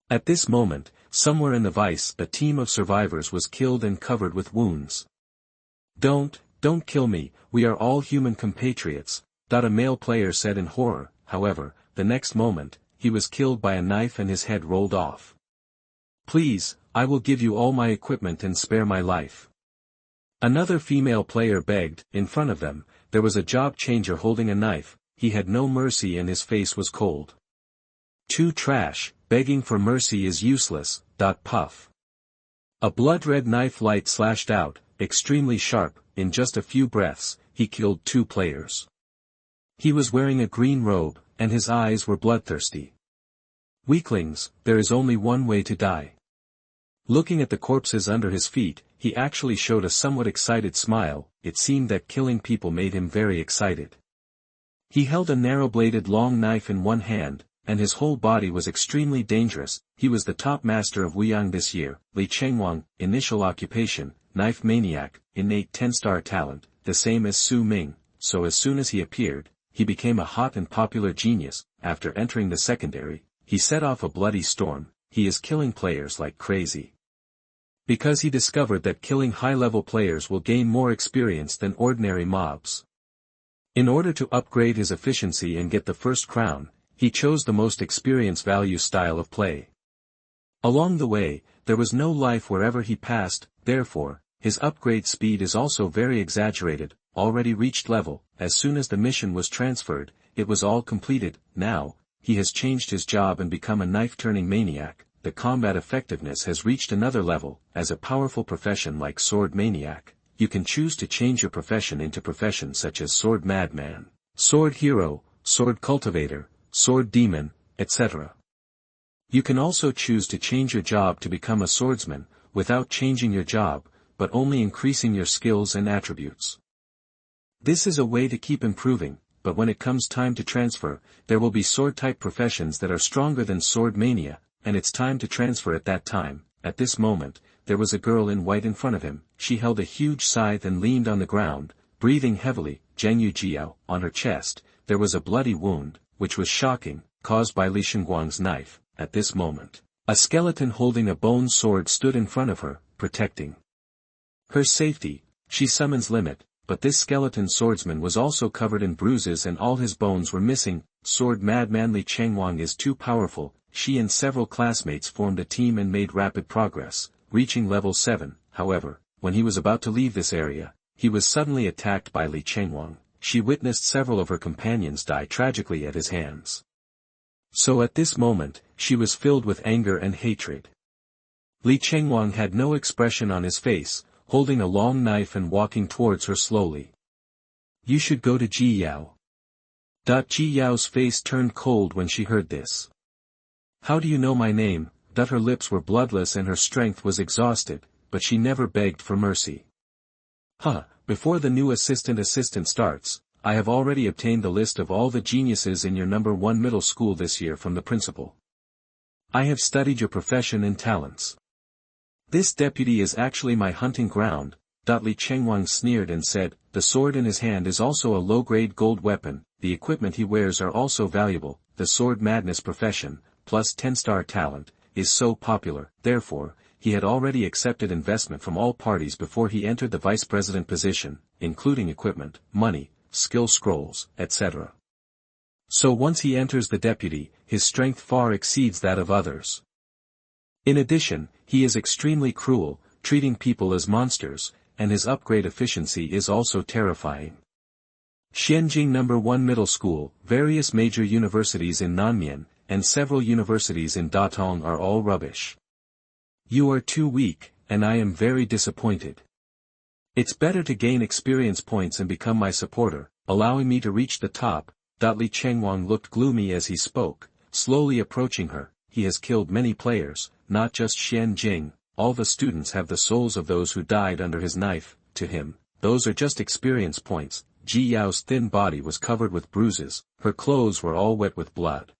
At this moment, somewhere in the vice, a team of survivors was killed and covered with wounds. Don't kill me, we are all human compatriots, a male player said in horror. However, the next moment, he was killed by a knife and his head rolled off. Please, I will give you all my equipment and spare my life. Another female player begged. In front of them, there was a job changer holding a knife. He had no mercy and his face was cold. Too trash, begging for mercy is useless. Puff. A blood-red knife light slashed out, extremely sharp. In just a few breaths, he killed 2 players. He was wearing a green robe, and his eyes were bloodthirsty. Weaklings, there is only one way to die. Looking at the corpses under his feet, he actually showed a somewhat excited smile. It seemed that killing people made him very excited. He held a narrow-bladed long knife in one hand, and his whole body was extremely dangerous. He was the top master of Wuyang this year. Li Chengwang, initial occupation, knife maniac, innate 10-star talent, the same as Su Ming, so as soon as he appeared, he became a hot and popular genius. After entering the secondary, he set off a bloody storm. He is killing players like crazy. Because he discovered that killing high-level players will gain more experience than ordinary mobs. In order to upgrade his efficiency and get the first crown, he chose the most experience value style of play. Along the way, there was no life wherever he passed, therefore, his upgrade speed is also very exaggerated. Already reached level. As soon as the mission was transferred, it was all completed. Now, he has changed his job and become a knife-turning maniac. The combat effectiveness has reached another level. As a powerful profession like sword maniac, you can choose to change your profession into professions such as sword madman, sword hero, sword cultivator, sword demon, etc. You can also choose to change your job to become a swordsman, without changing your job, but only increasing your skills and attributes. This is a way to keep improving, but when it comes time to transfer, there will be sword-type professions that are stronger than sword mania, and it's time to transfer at that time. At this moment, there was a girl in white in front of him. She held a huge scythe and leaned on the ground, breathing heavily. Zhengyu Jiao, on her chest, there was a bloody wound, which was shocking, caused by Li Shengguang's knife. At this moment, a skeleton holding a bone sword stood in front of her, protecting her safety. She summons limit. But this skeleton swordsman was also covered in bruises and all his bones were missing. Sword madman Li Chengwang is too powerful. She and several classmates formed a team and made rapid progress, reaching level 7. However, when he was about to leave this area, he was suddenly attacked by Li Chengwang. She witnessed several of her companions die tragically at his hands. So at this moment, she was filled with anger and hatred. Li Chengwang had no expression on his face, holding a long knife and walking towards her slowly. You should go to Ji Yao. Ji Yao's face turned cold when she heard this. How do you know my name? Her lips were bloodless and her strength was exhausted, but she never begged for mercy. Before the new assistant starts, I have already obtained the list of all the geniuses in your number 1 middle school this year from the principal. I have studied your profession and talents. This deputy is actually my hunting ground. Li Chengwang sneered and said, the sword in his hand is also a low-grade gold weapon. The equipment he wears are also valuable. The sword madness profession, plus 10-star talent, is so popular. Therefore, he had already accepted investment from all parties before he entered the vice president position, including equipment, money, skill scrolls, etc. So once he enters the deputy, his strength far exceeds that of others. In addition, he is extremely cruel, treating people as monsters, and his upgrade efficiency is also terrifying. Xianjing No. 1 Middle School, various major universities in Nanmian, and several universities in Datong are all rubbish. You are too weak, and I am very disappointed. It's better to gain experience points and become my supporter, allowing me to reach the top. Li Chengwang looked gloomy as he spoke, slowly approaching her. He has killed many players, not just Xianjing. All the students have the souls of those who died under his knife. To him, those are just experience points. Ji Yao's thin body was covered with bruises, her clothes were all wet with blood.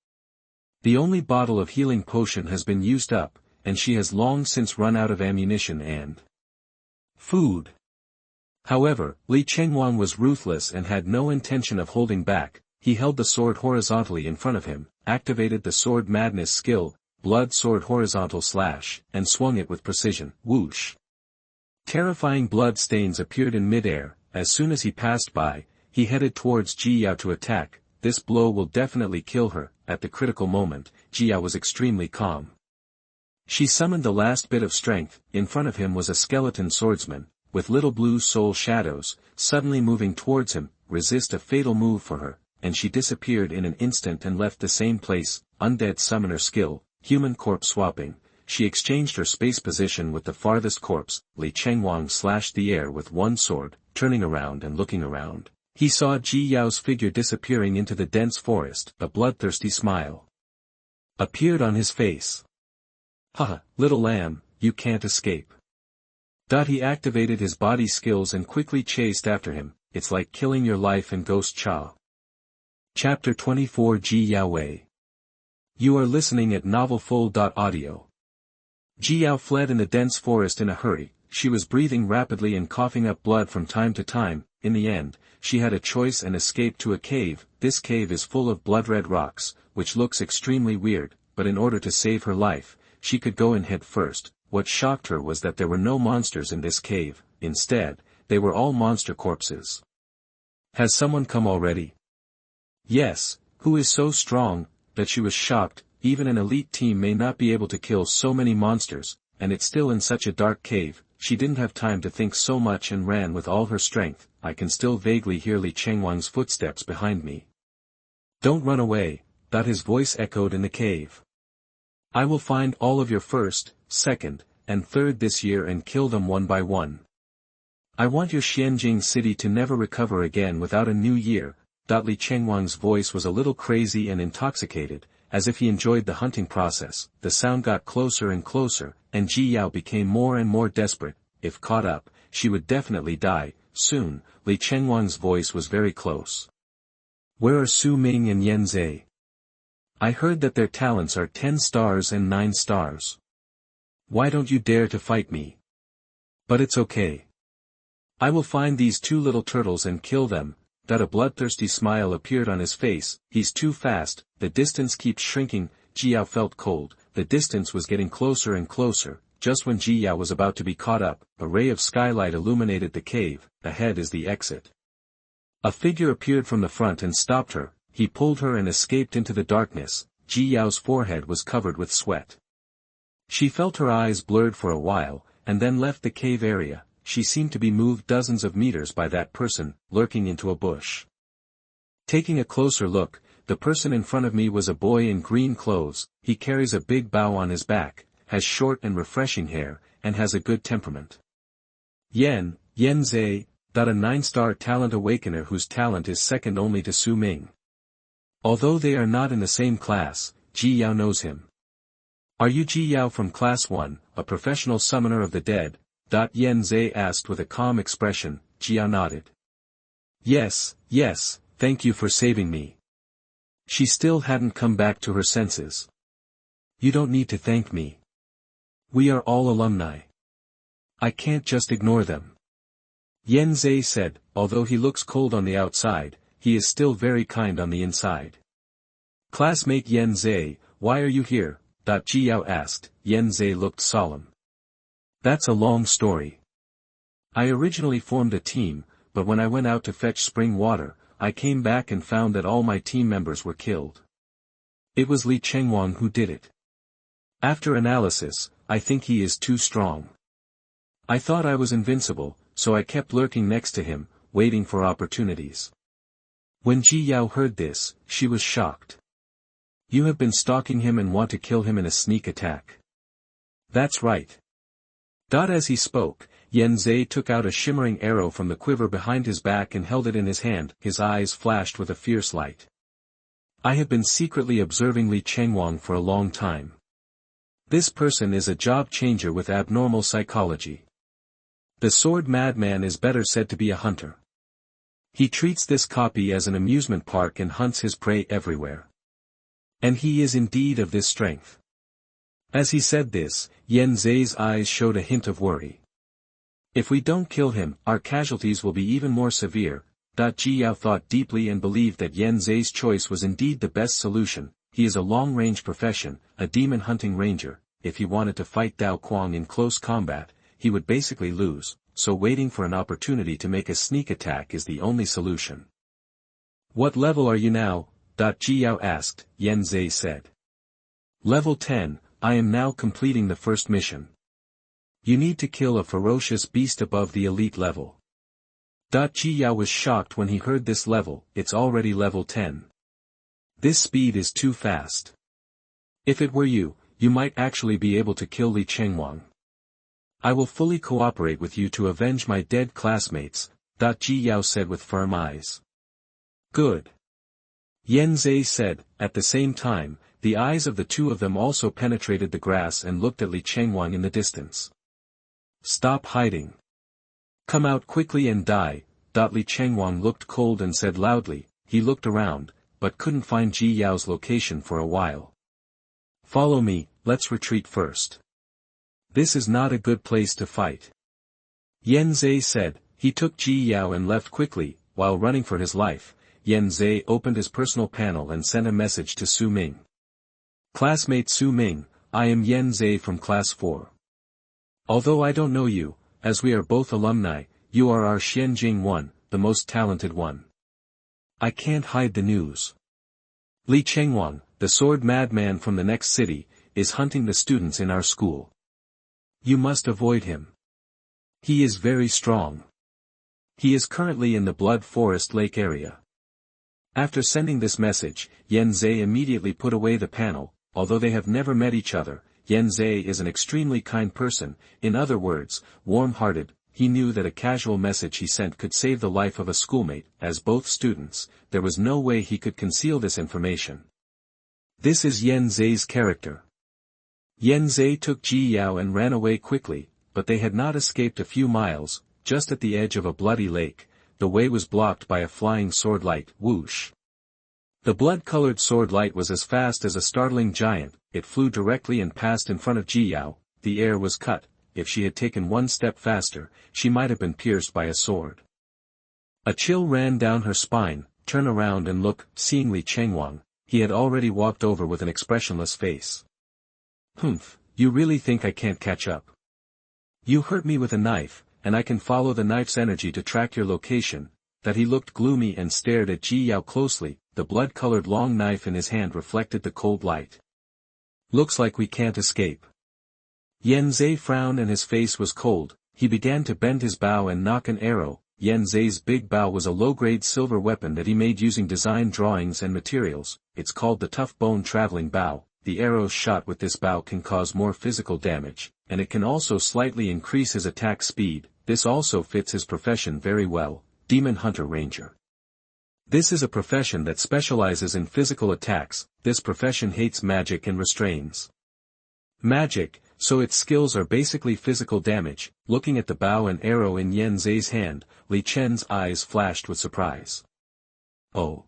The only bottle of healing potion has been used up, and she has long since run out of ammunition and food. However, Li Chengwang was ruthless and had no intention of holding back. He held the sword horizontally in front of him, activated the sword madness skill, blood sword horizontal slash, and swung it with precision. Whoosh! Terrifying blood stains appeared in midair. As soon as he passed by, he headed towards Ji Yao to attack. This blow will definitely kill her. At the critical moment, Ji Yao was extremely calm. She summoned the last bit of strength. In front of him was a skeleton swordsman, with little blue soul shadows, suddenly moving towards him. Resist a fatal move for her, and she disappeared in an instant and left the same place. Undead summoner skill, human corpse swapping. She exchanged her space position with the farthest corpse. Li Chengwang slashed the air with one sword, turning around and looking around. He saw Ji Yao's figure disappearing into the dense forest. A bloodthirsty smile appeared on his face. Haha, little lamb, you can't escape. He activated his body skills and quickly chased after him. It's like killing your life in Ghost Cha. Chapter 24 Ji Yaowei. You are listening at novelfull.audio. Ji Yao fled in the dense forest in a hurry. She was breathing rapidly and coughing up blood from time to time. In the end, she had a choice and escaped to a cave. This cave is full of blood-red rocks, which looks extremely weird, but in order to save her life, she could go in head first. What shocked her was that there were no monsters in this cave. Instead, they were all monster corpses. Has someone come already? Yes, who is so strong, that she was shocked. Even an elite team may not be able to kill so many monsters, and it's still in such a dark cave. She didn't have time to think so much and ran with all her strength. I can still vaguely hear Li Chengwang's footsteps behind me. Don't run away, his voice echoed in the cave. I will find all of your first, second, and third this year and kill them one by one. I want your Xianjing city to never recover again without a new year. Li Chengwang's voice was a little crazy and intoxicated, as if he enjoyed the hunting process. The sound got closer and closer, and Ji Yao became more and more desperate. If caught up, she would definitely die. Soon, Li Chengwang's voice was very close. Where are Su Ming and Yan Zhe? I heard that their talents are 10 stars and 9 stars. Why don't you dare to fight me? But it's okay. I will find these two little turtles and kill them. A bloodthirsty smile appeared on his face. He's too fast, the distance keeps shrinking. Ji Yao felt cold. The distance was getting closer and closer. Just when Ji Yao was about to be caught up, a ray of skylight illuminated the cave. Ahead is the exit. A figure appeared from the front and stopped her. He pulled her and escaped into the darkness. Ji Yao's forehead was covered with sweat. She felt her eyes blurred for a while, and then left the cave area. She seemed to be moved dozens of meters by that person, lurking into a bush. Taking a closer look, the person in front of me was a boy in green clothes. He carries a big bow on his back, has short and refreshing hair, and has a good temperament. Yan Zhe, a 9-star talent awakener whose talent is second only to Su Ming. Although they are not in the same class, Ji Yao knows him. Are you Ji Yao from Class 1, a professional summoner of the dead? Yan Zhe asked with a calm expression. Ji Yao nodded. Yes, thank you for saving me. She still hadn't come back to her senses. You don't need to thank me. We are all alumni. I can't just ignore them. Yan Zhe said, although he looks cold on the outside, he is still very kind on the inside. Classmate Yan Zhe, why are you here? Ji Yao asked. Yan Zhe looked solemn. That's a long story. I originally formed a team, but when I went out to fetch spring water, I came back and found that all my team members were killed. It was Li Chengwang who did it. After analysis, I think he is too strong. I thought I was invincible, so I kept lurking next to him, waiting for opportunities. When Ji Yao heard this, she was shocked. You have been stalking him and want to kill him in a sneak attack. That's right. As he spoke, Yan Zhe took out a shimmering arrow from the quiver behind his back and held it in his hand. His eyes flashed with a fierce light. I have been secretly observing Li Chengwang for a long time. This person is a job changer with abnormal psychology. The sword madman is better said to be a hunter. He treats this copy as an amusement park and hunts his prey everywhere. And he is indeed of this strength. As he said this, Yan Zhe's eyes showed a hint of worry. If we don't kill him, our casualties will be even more severe. Ji Yao thought deeply and believed that Yan Zhe's choice was indeed the best solution. He is a long-range profession, a demon-hunting ranger. If he wanted to fight Dao Kuang in close combat, he would basically lose, so waiting for an opportunity to make a sneak attack is the only solution. What level are you now? Ji Yao asked. Yan Zhe said. Level 10, I am now completing the first mission. You need to kill a ferocious beast above the elite level. Ji Yao was shocked when he heard this level. It's already level 10. This speed is too fast. If it were you, you might actually be able to kill Li Chengwang. I will fully cooperate with you to avenge my dead classmates, Ji Yao said with firm eyes. Good. Yan Zhe said. At the same time, the eyes of the two of them also penetrated the grass and looked at Li Chengwang in the distance. Stop hiding. Come out quickly and die. Li Chengwang looked cold and said loudly. He looked around, but couldn't find Ji Yao's location for a while. Follow me, let's retreat first. This is not a good place to fight. Yan Zhe said. He took Ji Yao and left quickly. While running for his life, Yan Zhe opened his personal panel and sent a message to Su Ming. Classmate Su Ming, I am Yan Zhe from Class 4. Although I don't know you, as we are both alumni, you are our Xianjing one, the most talented one. I can't hide the news. Li Chengwang, the sword madman from the next city, is hunting the students in our school. You must avoid him. He is very strong. He is currently in the Blood Forest Lake area. After sending this message, Yan Zhe immediately put away the panel. Although they have never met each other, Yan Zhe is an extremely kind person, in other words, warm-hearted. He knew that a casual message he sent could save the life of a schoolmate. As both students, there was no way he could conceal this information. This is Yan Zhe's character. Yan Zhe took Ji Yao and ran away quickly, but they had not escaped a few miles. Just at the edge of a bloody lake, the way was blocked by a flying sword light. Whoosh! The blood-colored sword light was as fast as a startling giant. It flew directly and passed in front of Ji Yao. The air was cut. If she had taken one step faster, she might have been pierced by a sword. A chill ran down her spine. Turn around and look. Seeing Li Chengwang, he had already walked over with an expressionless face. Humph, you really think I can't catch up? You hurt me with a knife, and I can follow the knife's energy to track your location. That he looked gloomy and stared at Ji Yao closely. The blood-colored long knife in his hand reflected the cold light. Looks like we can't escape. Yan Zhe frowned and his face was cold. He began to bend his bow and nock an arrow. Yan Zhe's big bow was a low-grade silver weapon that he made using design drawings and materials. It's called the tough bone traveling bow. The arrows shot with this bow can cause more physical damage, and it can also slightly increase his attack speed. This also fits his profession very well, Demon Hunter Ranger. This is a profession that specializes in physical attacks. This profession hates magic and restrains magic, so its skills are basically physical damage. Looking at the bow and arrow in Yan Zhe's hand, Li Chen's eyes flashed with surprise. Oh!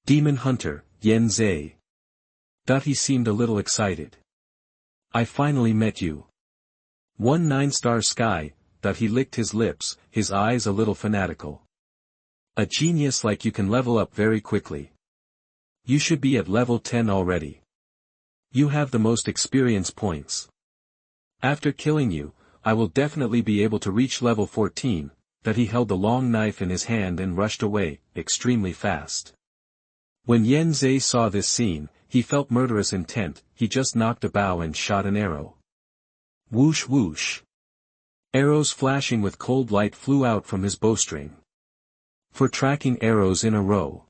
Demon Hunter, Yan Zhe. He seemed a little excited. I finally met you. 1 9-star sky. He licked his lips, his eyes a little fanatical. A genius like you can level up very quickly. You should be at level 10 already. You have the most experience points. After killing you, I will definitely be able to reach level 14. He held the long knife in his hand and rushed away, extremely fast. When Yan Zhe saw this scene, he felt murderous intent. He just knocked a bow and shot an arrow. Whoosh whoosh. Arrows flashing with cold light flew out from his bowstring. For tracking arrows in a row.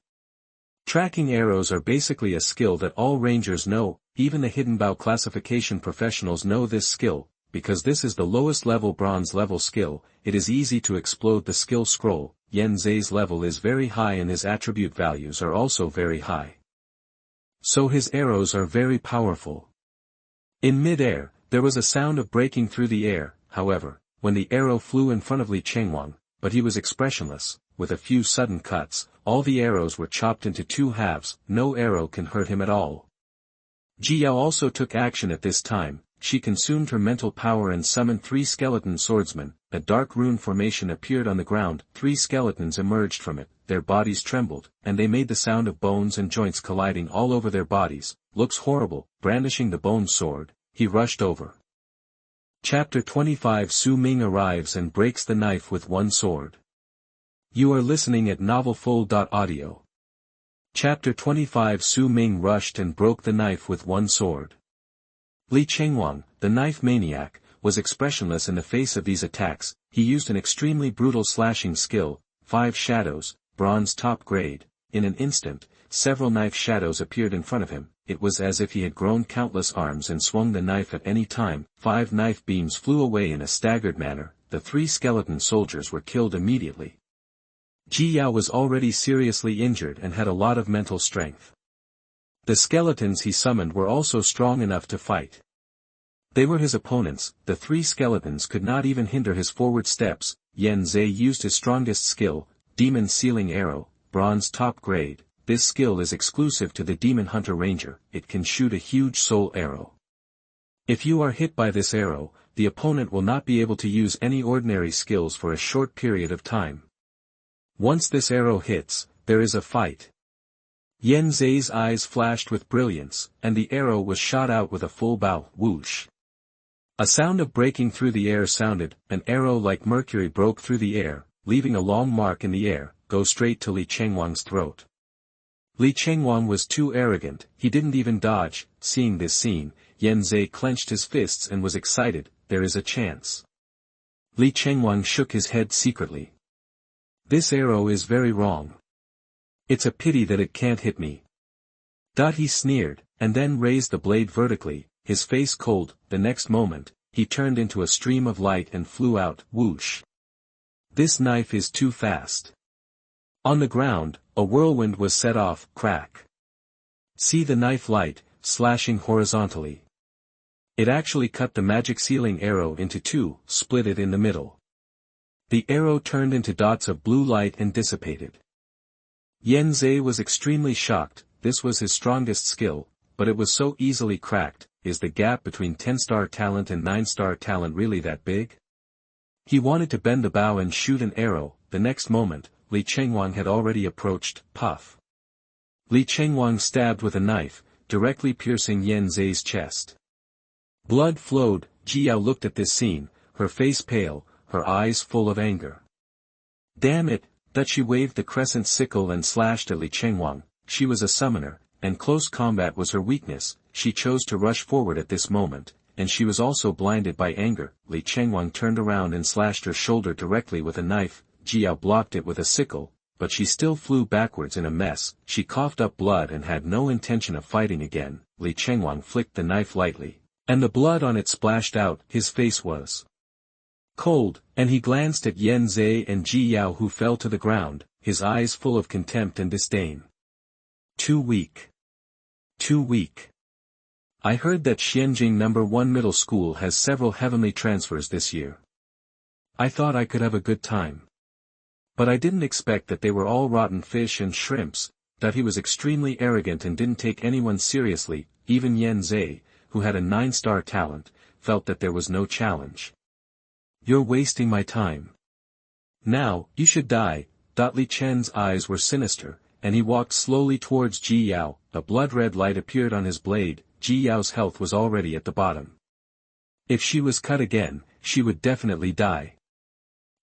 Tracking arrows are basically a skill that all rangers know. Even the hidden bow classification professionals know this skill. Because this is the lowest level bronze level skill, it is easy to explode the skill scroll. Yan Zhe's level is very high and his attribute values are also very high. So his arrows are very powerful. In mid-air, there was a sound of breaking through the air. However, when the arrow flew in front of Li Chengwang, but he was expressionless. With a few sudden cuts, all the arrows were chopped into two halves. No arrow can hurt him at all. Ji Yao also took action at this time. She consumed her mental power and summoned 3 skeleton swordsmen. A dark rune formation appeared on the ground. 3 skeletons emerged from it. Their bodies trembled, and they made the sound of bones and joints colliding all over their bodies. Looks horrible. Brandishing the bone sword, he rushed over. Chapter 25. Su Ming arrives and breaks the knife with one sword. You are listening at novelfull.audio. Chapter 25. Su Ming rushed and broke the knife with one sword. Li Chengwang, the knife maniac, was expressionless in the face of these attacks. He used an extremely brutal slashing skill, 5 shadows, bronze top grade. In an instant, several knife shadows appeared in front of him. It was as if he had grown countless arms and swung the knife at any time. 5 knife beams flew away in a staggered manner. The 3 skeleton soldiers were killed immediately. Ji Yao was already seriously injured and had a lot of mental strength. The skeletons he summoned were also strong enough to fight. They were his opponents. The 3 skeletons could not even hinder his forward steps. Yan Zhe used his strongest skill, Demon Sealing Arrow, bronze top grade. This skill is exclusive to the Demon Hunter Ranger. It can shoot a huge soul arrow. If you are hit by this arrow, the opponent will not be able to use any ordinary skills for a short period of time. Once this arrow hits, there is a fight. Yan Zhe's eyes flashed with brilliance, and the arrow was shot out with a full bow. Whoosh! A sound of breaking through the air sounded. An arrow like mercury broke through the air, leaving a long mark in the air. Go straight to Li Chengwang's throat. Li Chengwang was too arrogant. He didn't even dodge. Seeing this scene, Yan Zhe clenched his fists and was excited. There is a chance. Li Chengwang shook his head secretly. This arrow is very wrong. It's a pity that it can't hit me. He sneered, and then raised the blade vertically, his face cold. The next moment, he turned into a stream of light and flew out. Whoosh! This knife is too fast. On the ground, a whirlwind was set off. Crack! See the knife light, slashing horizontally. It actually cut the magic sealing arrow into 2, split it in the middle. The arrow turned into dots of blue light and dissipated. Yan Zhe was extremely shocked. This was his strongest skill, but it was so easily cracked. Is the gap between 10-star talent and 9-star talent really that big? He wanted to bend the bow and shoot an arrow. The next moment, Li Chengwang had already approached. Puff! Li Chengwang stabbed with a knife, directly piercing Yan Zhe's chest. Blood flowed. Ji Yao looked at this scene, her face pale, her eyes full of anger. Damn it! That she waved the crescent sickle and slashed at Li Chengwang. She was a summoner, and close combat was her weakness. She chose to rush forward at this moment, and she was also blinded by anger. Li Chengwang turned around and slashed her shoulder directly with a knife. Ji Yao blocked it with a sickle, but she still flew backwards in a mess. She coughed up blood and had no intention of fighting again. Li Chengwang flicked the knife lightly, and the blood on it splashed out. His face was cold, and he glanced at Yan Zhe and Ji Yao, who fell to the ground, his eyes full of contempt and disdain. Too weak. Too weak. I heard that Xianjing No. 1 Middle School has several heavenly transfers this year. I thought I could have a good time. But I didn't expect that they were all rotten fish and shrimps, that he was extremely arrogant and didn't take anyone seriously. Even Yan Zhe, who had a 9-star talent, felt that there was no challenge. You're wasting my time. Now, you should die. Li Chen's eyes were sinister, and he walked slowly towards Ji Yao. A blood-red light appeared on his blade. Ji Yao's health was already at the bottom. If she was cut again, she would definitely die.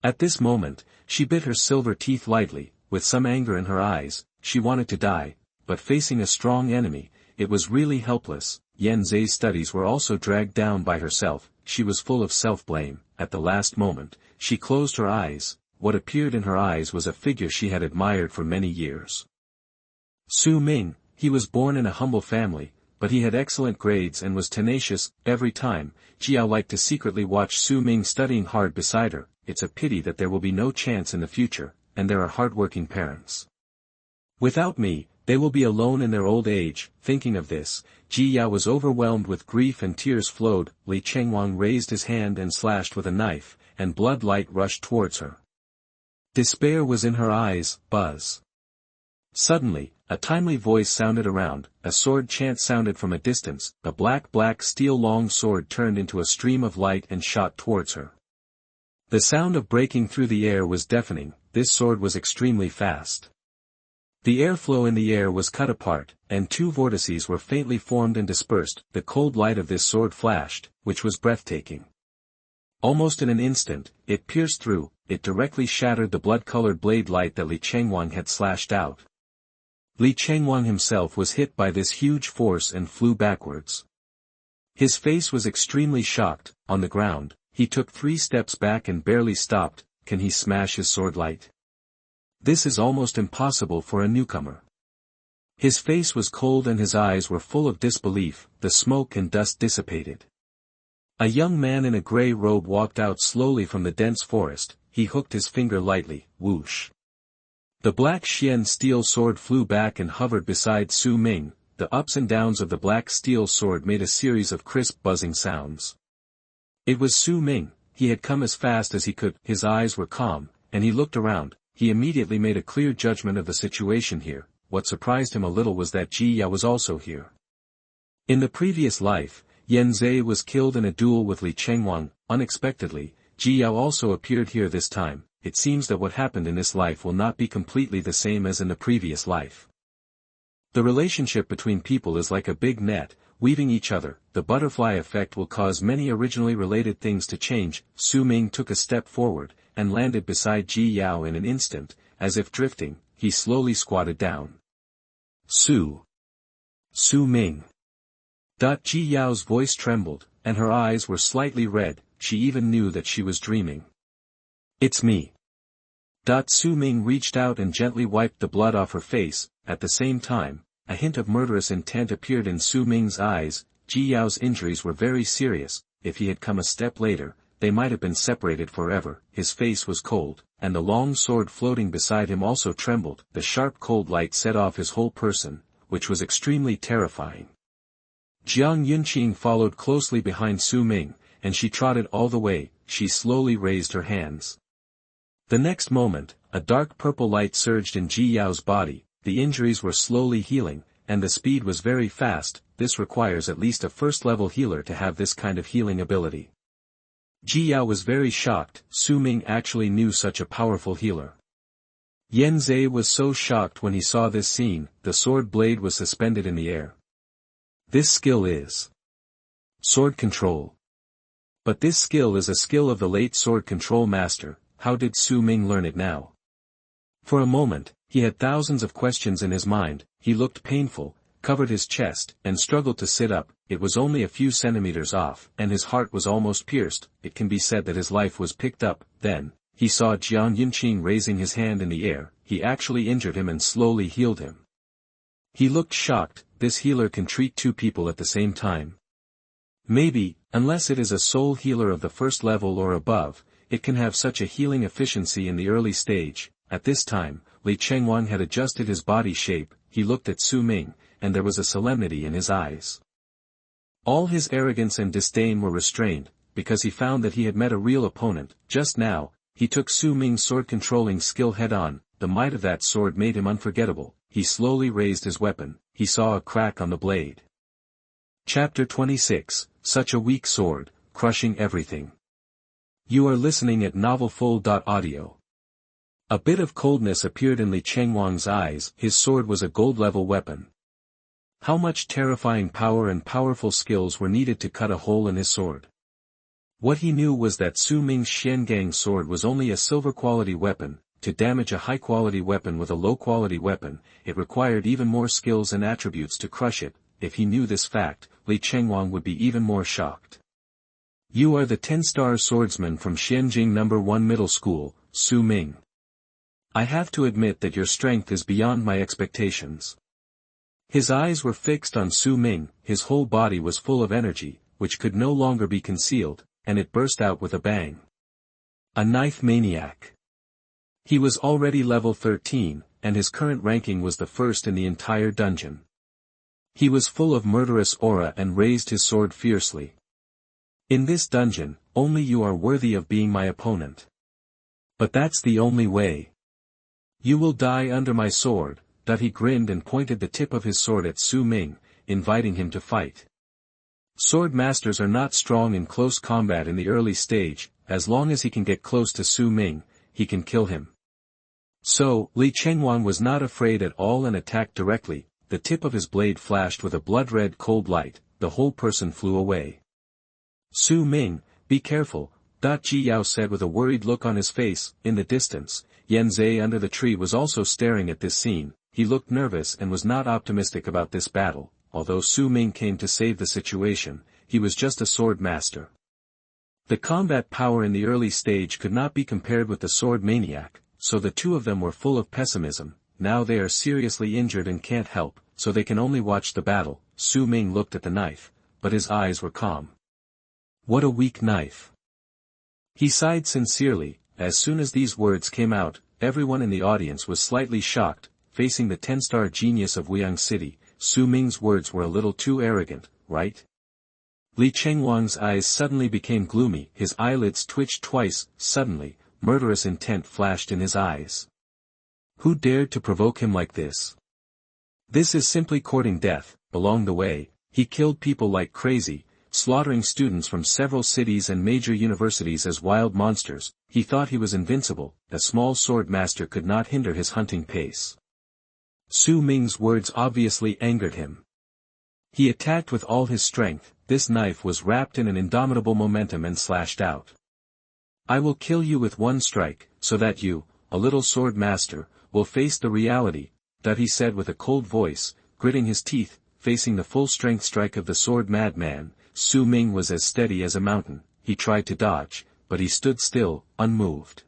At this moment, she bit her silver teeth lightly. With some anger in her eyes, she wanted to die, but facing a strong enemy, it was really helpless. Yan Zhe's studies were also dragged down by herself. She was full of self-blame. At the last moment, she closed her eyes. What appeared in her eyes was a figure she had admired for many years. Su Ming. He was born in a humble family, but he had excellent grades and was tenacious. Every time, Ji Yao liked to secretly watch Su Ming studying hard beside her. It's a pity that there will be no chance in the future, and there are hard-working parents. Without me, they will be alone in their old age. Thinking of this, Ji Yao was overwhelmed with grief and tears flowed. Li Chengwang raised his hand and slashed with a knife, and blood light rushed towards her. Despair was in her eyes. Buzz. Suddenly, a timely voice sounded around, a sword chant sounded from a distance, the black steel long sword turned into a stream of light and shot towards her. The sound of breaking through the air was deafening, this sword was extremely fast. The airflow in the air was cut apart, and two vortices were faintly formed and dispersed, the cold light of this sword flashed, which was breathtaking. Almost in an instant, it pierced through, it directly shattered the blood-colored blade light that Li Chengwang had slashed out. Li Chengwang himself was hit by this huge force and flew backwards. His face was extremely shocked. On the ground, he took 3 steps back and barely stopped. Can he smash his sword light? This is almost impossible for a newcomer. His face was cold and his eyes were full of disbelief. The smoke and dust dissipated. A young man in a gray robe walked out slowly from the dense forest. He hooked his finger lightly, whoosh. The black Xian steel sword flew back and hovered beside Su Ming. The ups and downs of the black steel sword made a series of crisp buzzing sounds. It was Su Ming. He had come as fast as he could. His eyes were calm, and he looked around. He immediately made a clear judgment of the situation here. What surprised him a little was that Ji Yao was also here. In the previous life, Yan Zhe was killed in a duel with Li Chengwang. Unexpectedly, Ji Yao also appeared here this time. It seems that what happened in this life will not be completely the same as in the previous life. The relationship between people is like a big net, weaving each other. The butterfly effect will cause many originally related things to change. Su Ming took a step forward, and landed beside Ji Yao in an instant, as if drifting. He slowly squatted down. Su Ming. Ji Yao's voice trembled, and her eyes were slightly red. She even knew that she was dreaming. It's me. Su Ming reached out and gently wiped the blood off her face. At the same time, a hint of murderous intent appeared in Su Ming's eyes. Ji Yao's injuries were very serious. If he had come a step later, they might have been separated forever. His face was cold, and the long sword floating beside him also trembled. The sharp cold light set off his whole person, which was extremely terrifying. Jiang Yunqing followed closely behind Su Ming, and she trotted all the way. She slowly raised her hands. The next moment, a dark purple light surged in Ji Yao's body. The injuries were slowly healing, and the speed was very fast. This requires at least a first-level healer to have this kind of healing ability. Ji Yao was very shocked. Su Ming actually knew such a powerful healer. Yan Zhe was so shocked when he saw this scene. The sword blade was suspended in the air. This skill is sword control. But this skill is a skill of the late sword control master. How did Su Ming learn it now? For a moment, he had thousands of questions in his mind. He looked painful, covered his chest, and struggled to sit up. It was only a few centimeters off, and his heart was almost pierced. It can be said that his life was picked up. Then, he saw Jiang Yunqing raising his hand in the air. He actually injured him and slowly healed him. He looked shocked. This healer can treat 2 people at the same time. Maybe, unless it is a soul healer of the first level or above, it can have such a healing efficiency in the early stage. At this time, Li Chengwang had adjusted his body shape. He looked at Su Ming, and there was a solemnity in his eyes. All his arrogance and disdain were restrained, because he found that he had met a real opponent. Just now, he took Su Ming's sword-controlling skill head-on. The might of that sword made him unforgettable. He slowly raised his weapon. He saw a crack on the blade. Chapter 26, Such a Weak Sword, Crushing Everything. You are listening at novelfull.audio. A bit of coldness appeared in Li Chengwang's eyes. His sword was a gold-level weapon. How much terrifying power and powerful skills were needed to cut a hole in his sword? What he knew was that Su Ming's Xiangang sword was only a silver-quality weapon. To damage a high-quality weapon with a low-quality weapon, it required even more skills and attributes to crush it. If he knew this fact, Li Chengwang would be even more shocked. You are the 10-star swordsman from Xianjing No. 1 Middle School, Su Ming. I have to admit that your strength is beyond my expectations. His eyes were fixed on Su Ming. His whole body was full of energy, which could no longer be concealed, and it burst out with a bang. A knife maniac. He was already level 13, and his current ranking was the first in the entire dungeon. He was full of murderous aura and raised his sword fiercely. In this dungeon, only you are worthy of being my opponent. But that's the only way. You will die under my sword. He grinned and pointed the tip of his sword at Su Ming, inviting him to fight. Sword masters are not strong in close combat in the early stage. As long as he can get close to Su Ming, he can kill him. So, Li Chenghuang was not afraid at all and attacked directly. The tip of his blade flashed with a blood-red cold light. The whole person flew away. Su Ming, be careful, Ji Yao said with a worried look on his face. In the distance, Yan Zhe under the tree was also staring at this scene. He looked nervous and was not optimistic about this battle. Although Su Ming came to save the situation, he was just a sword master. The combat power in the early stage could not be compared with the sword maniac, so the two of them were full of pessimism. Now they are seriously injured and can't help, so they can only watch the battle. Su Ming looked at the knife, but his eyes were calm. What a weak knife. He sighed sincerely. As soon as these words came out, everyone in the audience was slightly shocked. Facing the 10-star genius of Weiyang City, Su Ming's words were a little too arrogant, right? Li Chenghuang's eyes suddenly became gloomy, his eyelids twitched twice. Suddenly, murderous intent flashed in his eyes. Who dared to provoke him like this? This is simply courting death. Along the way, he killed people like crazy, slaughtering students from several cities and major universities as wild monsters. He thought he was invincible. A small sword master could not hinder his hunting pace. Su Ming's words obviously angered him. He attacked with all his strength. This knife was wrapped in an indomitable momentum and slashed out. I will kill you with one strike, so that you, a little sword master, will face the reality, that he said with a cold voice, gritting his teeth. Facing the full-strength strike of the sword madman, Su Ming was as steady as a mountain. He tried to dodge, but he stood still, unmoved.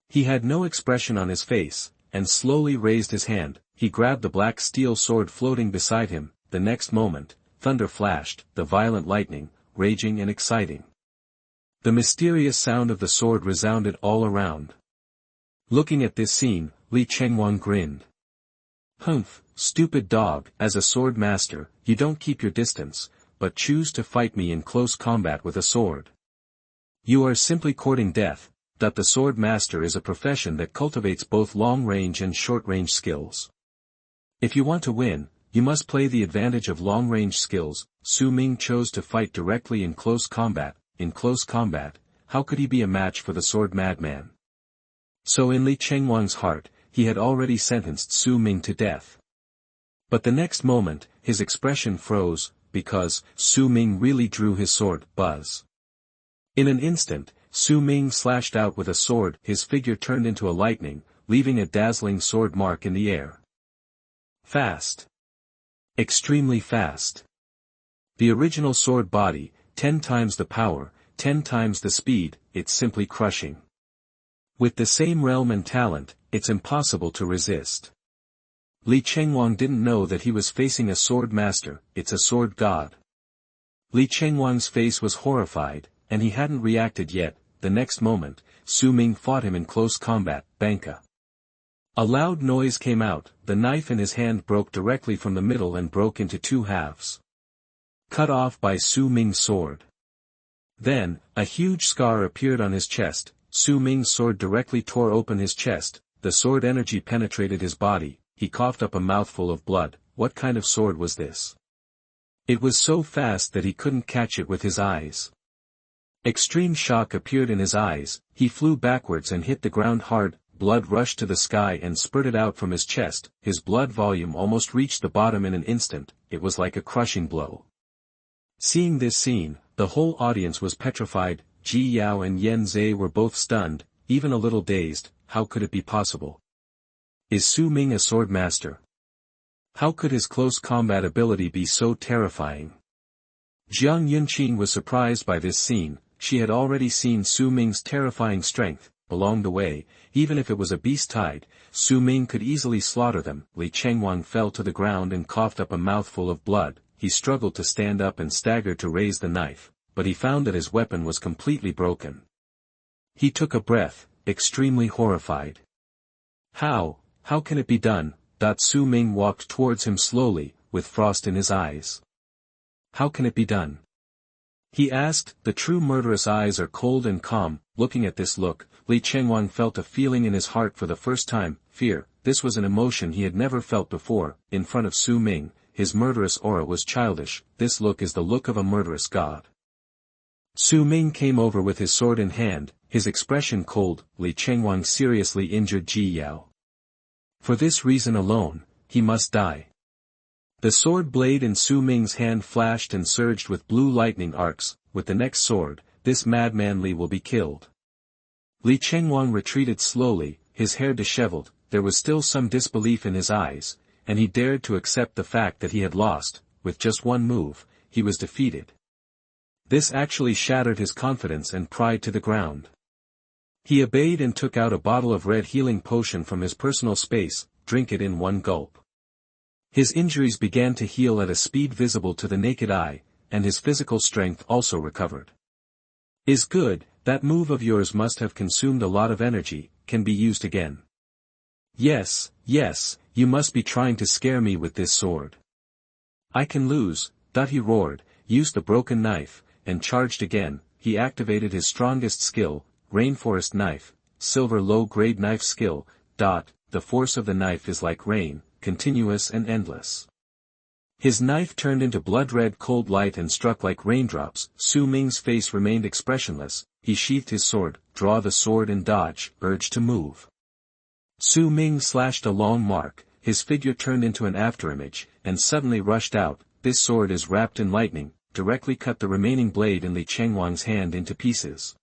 He had no expression on his face, and slowly raised his hand. He grabbed the black steel sword floating beside him. The next moment, thunder flashed, the violent lightning, raging and exciting. The mysterious sound of the sword resounded all around. Looking at this scene, Li Chenghuang grinned. Humph, stupid dog, as a sword master, you don't keep your distance, but choose to fight me in close combat with a sword. You are simply courting death. The sword master is a profession that cultivates both long-range and short-range skills. If you want to win, you must play the advantage of long-range skills. Su Ming chose to fight directly in close combat. In close combat, how could he be a match for the sword madman? So in Li Chenghuang's heart, he had already sentenced Su Ming to death. But the next moment, his expression froze, because Su Ming really drew his sword. Buzz. In an instant, Su Ming slashed out with a sword. His figure turned into a lightning, leaving a dazzling sword mark in the air. Fast. Extremely fast. The original sword body, 10 times the power, 10 times the speed, it's simply crushing. With the same realm and talent, it's impossible to resist. Li Chenghuang didn't know that he was facing a sword master. It's a sword god. Li Chenghuang's face was horrified, and he hadn't reacted yet. The next moment, Su Ming fought him in close combat. Banka. A loud noise came out. The knife in his hand broke directly from the middle and broke into 2 halves. Cut off by Su Ming's sword. Then, a huge scar appeared on his chest. Su Ming's sword directly tore open his chest. The sword energy penetrated his body. He coughed up a mouthful of blood. What kind of sword was this? It was so fast that he couldn't catch it with his eyes. Extreme shock appeared in his eyes. He flew backwards and hit the ground hard. Blood rushed to the sky and spurted out from his chest. His blood volume almost reached the bottom in an instant. It was like a crushing blow. Seeing this scene, the whole audience was petrified. Ji Yao and Yan Zhe were both stunned, even a little dazed. How could it be possible? Is Su Ming a sword master? How could his close combat ability be so terrifying? Jiang Yunqing was surprised by this scene. She had already seen Su Ming's terrifying strength. Along the way, even if it was a beast tide, Su Ming could easily slaughter them. Li Chenghuang fell to the ground and coughed up a mouthful of blood. He struggled to stand up and staggered to raise the knife, but he found that his weapon was completely broken. He took a breath, extremely horrified. How can it be done? Su Ming walked towards him slowly, with frost in his eyes. How can it be done? he asked. The true murderous eyes are cold and calm. Looking at this look, Li Chengwang felt a feeling in his heart for the first time, fear. This was an emotion he had never felt before. In front of Su Ming, his murderous aura was childish. This look is the look of a murderous god. Su Ming came over with his sword in hand, his expression cold. Li Chengwang seriously injured Ji Yao. For this reason alone, he must die. The sword blade in Su Ming's hand flashed and surged with blue lightning arcs. With the next sword, this madman Li will be killed. Li Chengwang retreated slowly, his hair disheveled. There was still some disbelief in his eyes, and he dared to accept the fact that he had lost. With just one move, he was defeated. This actually shattered his confidence and pride to the ground. He obeyed and took out a bottle of red healing potion from his personal space. Drink it in one gulp. His injuries began to heal at a speed visible to the naked eye, and his physical strength also recovered. Is good, that move of yours must have consumed a lot of energy, can be used again. Yes, you must be trying to scare me with this sword. I can lose. He roared, used the broken knife, and charged again. He activated his strongest skill, Rainforest Knife, Silver Low-Grade Knife Skill. The force of the knife is like rain, continuous and endless. His knife turned into blood-red cold light and struck like raindrops. Su Ming's face remained expressionless. He sheathed his sword, draw the sword and dodge, urged to move. Su Ming slashed a long mark, his figure turned into an afterimage, and suddenly rushed out. This sword is wrapped in lightning, directly cut the remaining blade in Li Chengwang's hand into pieces.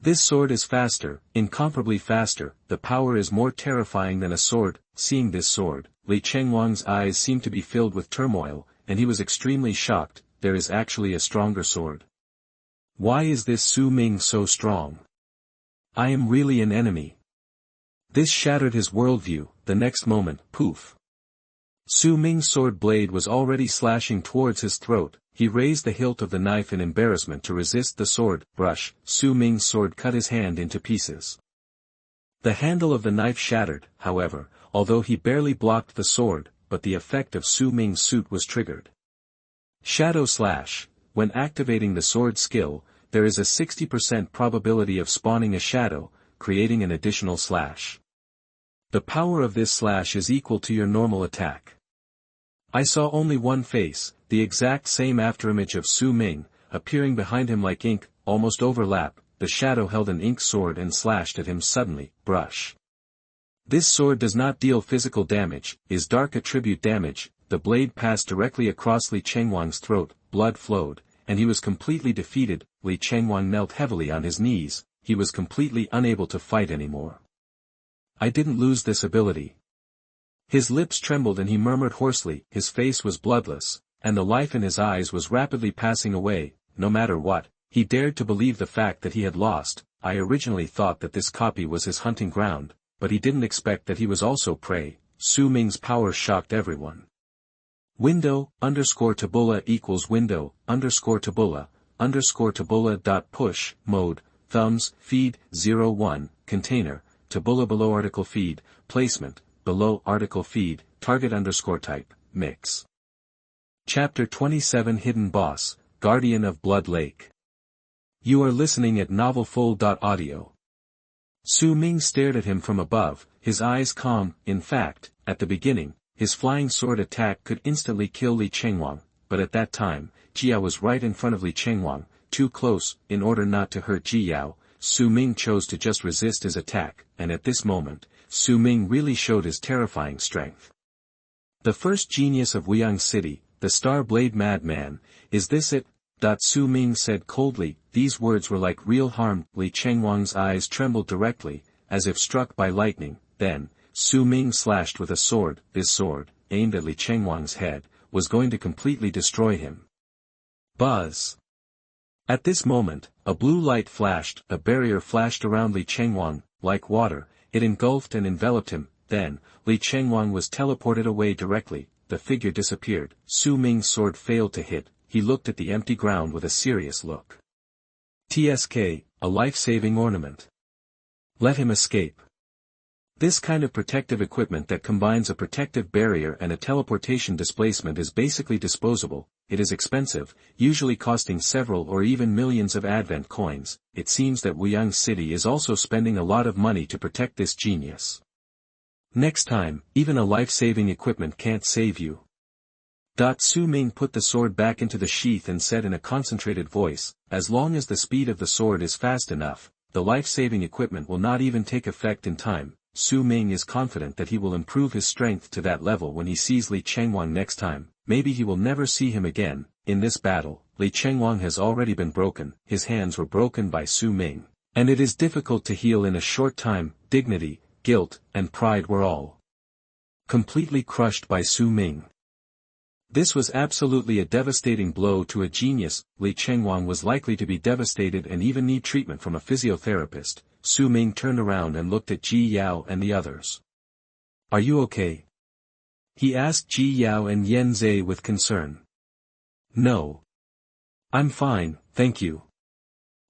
This sword is faster, incomparably faster. The power is more terrifying than a sword. Seeing this sword, Li Chengwang's eyes seemed to be filled with turmoil, and he was extremely shocked. There is actually a stronger sword. Why is this Su Ming so strong? I am really an enemy. This shattered his worldview. The next moment, poof. Su Ming's sword blade was already slashing towards his throat. He raised the hilt of the knife in embarrassment to resist the sword. Brush. Su Ming's sword cut his hand into pieces. The handle of the knife shattered, however, although he barely blocked the sword, but the effect of Su Ming's suit was triggered. Shadow Slash. When activating the sword skill, there is a 60% probability of spawning a shadow, creating an additional slash. The power of this slash is equal to your normal attack. I saw only one face, the exact same afterimage of Su Ming, appearing behind him like ink, almost overlap. The shadow held an ink sword and slashed at him suddenly. Brush. This sword does not deal physical damage, is dark attribute damage. The blade passed directly across Li Chengwang's throat, blood flowed, and he was completely defeated. Li Chengwang knelt heavily on his knees, he was completely unable to fight anymore. I didn't lose this ability. His lips trembled and he murmured hoarsely. His face was bloodless, and the life in his eyes was rapidly passing away. No matter what, he dared to believe the fact that he had lost. I originally thought that this copy was his hunting ground, but he didn't expect that he was also prey. Su Ming's power shocked everyone. Window_tabula equals window_tabula push mode thumbs feed 01 container tabula below article feed placement below article feed target _type mix. Chapter 27 Hidden Boss, Guardian of Blood Lake. You are listening at novelfull.audio. Su Ming stared at him from above, his eyes calm. In fact, at the beginning, his flying sword attack could instantly kill Li Chengwang, but at that time, Ji Yao was right in front of Li Chengwang, too close. In order not to hurt Ji Yao, Su Ming chose to just resist his attack, and at this moment, Su Ming really showed his terrifying strength. The first genius of Wuyang City, the Star Blade Madman, is this it? Su Ming said coldly. These words were like real harm. Li Chengwang's eyes trembled directly, as if struck by lightning. Then, Su Ming slashed with a sword. This sword, aimed at Li Chengwang's head, was going to completely destroy him. Buzz! At this moment, a blue light flashed. A barrier flashed around Li Chengwang, like water. It engulfed and enveloped him. Then, Li Chengwang was teleported away directly. The figure disappeared. Su Ming's sword failed to hit. He looked at the empty ground with a serious look. TSK, a life-saving ornament. Let him escape. This kind of protective equipment that combines a protective barrier and a teleportation displacement is basically disposable. it is expensive, usually costing several or even millions of advent coins. It seems that Wuyang City is also spending a lot of money to protect this genius. Next time, even a life-saving equipment can't save you. Su Ming put the sword back into the sheath and said in a concentrated voice, as long as the speed of the sword is fast enough, the life-saving equipment will not even take effect in time. Su Ming is confident that he will improve his strength to that level when he sees Li Chengwang next time. Maybe he will never see him again. In this battle, Li Chengwang has already been broken, his hands were broken by Su Ming. And it is difficult to heal in a short time. Dignity, guilt, and pride were all completely crushed by Su Ming. This was absolutely a devastating blow to a genius. Li Chengwang was likely to be devastated and even need treatment from a physiotherapist. Su Ming turned around and looked at Ji Yao and the others. Are you okay? He asked Ji Yao and Yan Zhe with concern. No. I'm fine, thank you.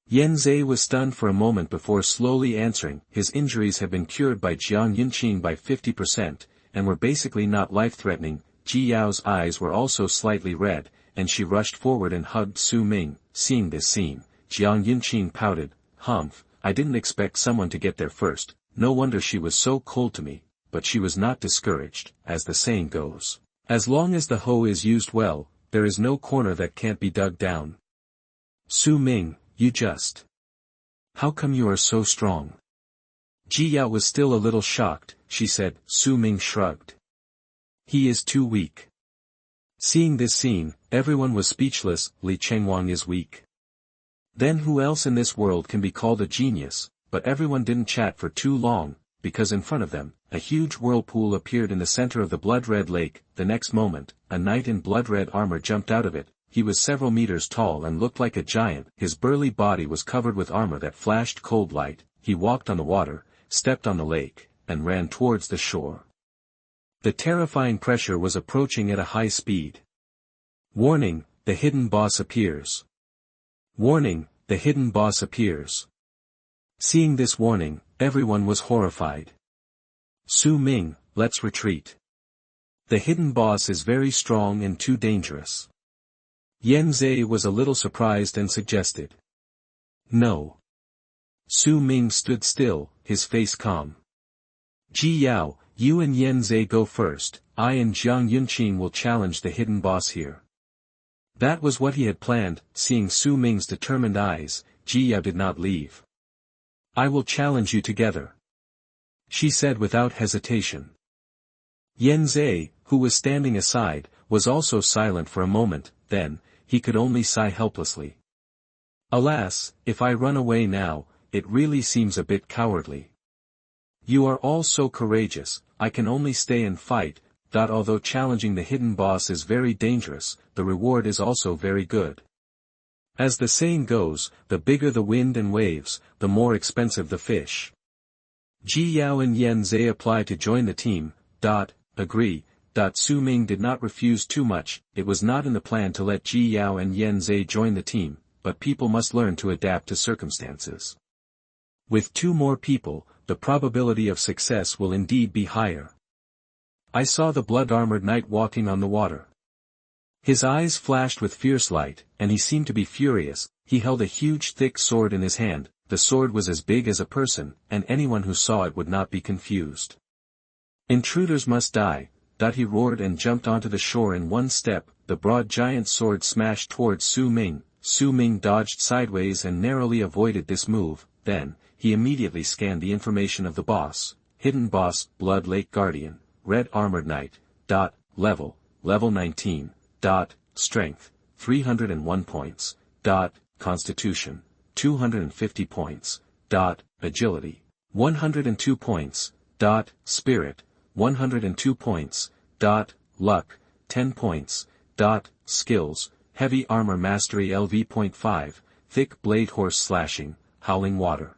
Yan Zhe was stunned for a moment before slowly answering. His injuries have been cured by Jiang Yunqing by 50%, and were basically not life-threatening. Ji Yao's eyes were also slightly red, and she rushed forward and hugged Su Ming. Seeing this scene, Jiang Yunqing pouted, "Humph, I didn't expect someone to get there first, no wonder she was so cold to me," but she was not discouraged, as the saying goes. As long as the hoe is used well, there is no corner that can't be dug down. Su Ming, you just... How come you are so strong? Ji Yao was still a little shocked, she said. Su Ming shrugged. He is too weak. Seeing this scene, everyone was speechless. Li Chengwang is weak. Then who else in this world can be called a genius? But everyone didn't chat for too long, because in front of them, a huge whirlpool appeared in the center of the blood-red lake. The next moment, a knight in blood-red armor jumped out of it. He was several meters tall and looked like a giant. His burly body was covered with armor that flashed cold light. He walked on the water, stepped on the lake, and ran towards the shore. The terrifying pressure was approaching at a high speed. Warning, the hidden boss appears. Warning, the hidden boss appears. Seeing this warning, everyone was horrified. Su Ming, let's retreat. The hidden boss is very strong and too dangerous. Yan Zhe was a little surprised and suggested. No. Su Ming stood still, his face calm. Ji Yao, you and Yan Zhe go first, I and Jiang Yunqing will challenge the hidden boss here. That was what he had planned. Seeing Su Ming's determined eyes, Ji Yao did not leave. I will challenge you together, she said without hesitation. Yan Zhe, who was standing aside, was also silent for a moment. Then, he could only sigh helplessly. Alas, if I run away now, it really seems a bit cowardly. You are all so courageous, I can only stay and fight. Although challenging the hidden boss is very dangerous, the reward is also very good. As the saying goes, the bigger the wind and waves, the more expensive the fish. Ji Yao and Yan Zhe apply to join the team. Agree. Su Ming did not refuse too much. It was not in the plan to let Ji Yao and Yan Zhe join the team, but people must learn to adapt to circumstances. With 2 more people, the probability of success will indeed be higher. I saw the blood-armored knight walking on the water. His eyes flashed with fierce light, and he seemed to be furious. He held a huge thick sword in his hand. The sword was as big as a person, and anyone who saw it would not be confused. Intruders must die. He roared and jumped onto the shore in one step. The broad giant sword smashed towards Su Ming. Su Ming dodged sideways and narrowly avoided this move. Then, he immediately scanned the information of the boss. Hidden boss, Blood Lake Guardian, Red Armored Knight. Level 19. Strength, 301 points. Constitution, 250 points. Agility, 102 points. Spirit, 102 points. Luck, 10 points. Skills, Heavy Armor Mastery LV.5, Thick Blade Horse Slashing, Howling Water.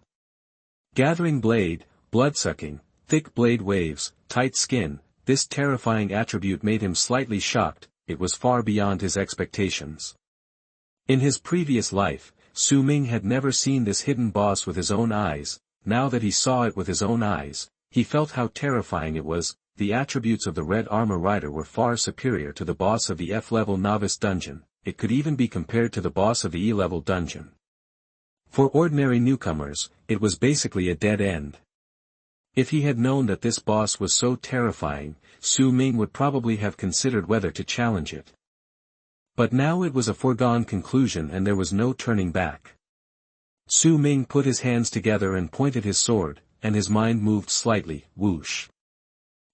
Gathering Blade, Bloodsucking, Thick Blade Waves, Tight Skin. This terrifying attribute made him slightly shocked. It was far beyond his expectations. In his previous life, Su Ming had never seen this hidden boss with his own eyes. Now that he saw it with his own eyes, he felt how terrifying it was. The attributes of the Red Armor Rider were far superior to the boss of the F-level novice dungeon. it could even be compared to the boss of the E-level dungeon. For ordinary newcomers, it was basically a dead end. If he had known that this boss was so terrifying, Su Ming would probably have considered whether to challenge it. But now it was a foregone conclusion and there was no turning back. Su Ming put his hands together and pointed his sword, and his mind moved slightly, whoosh.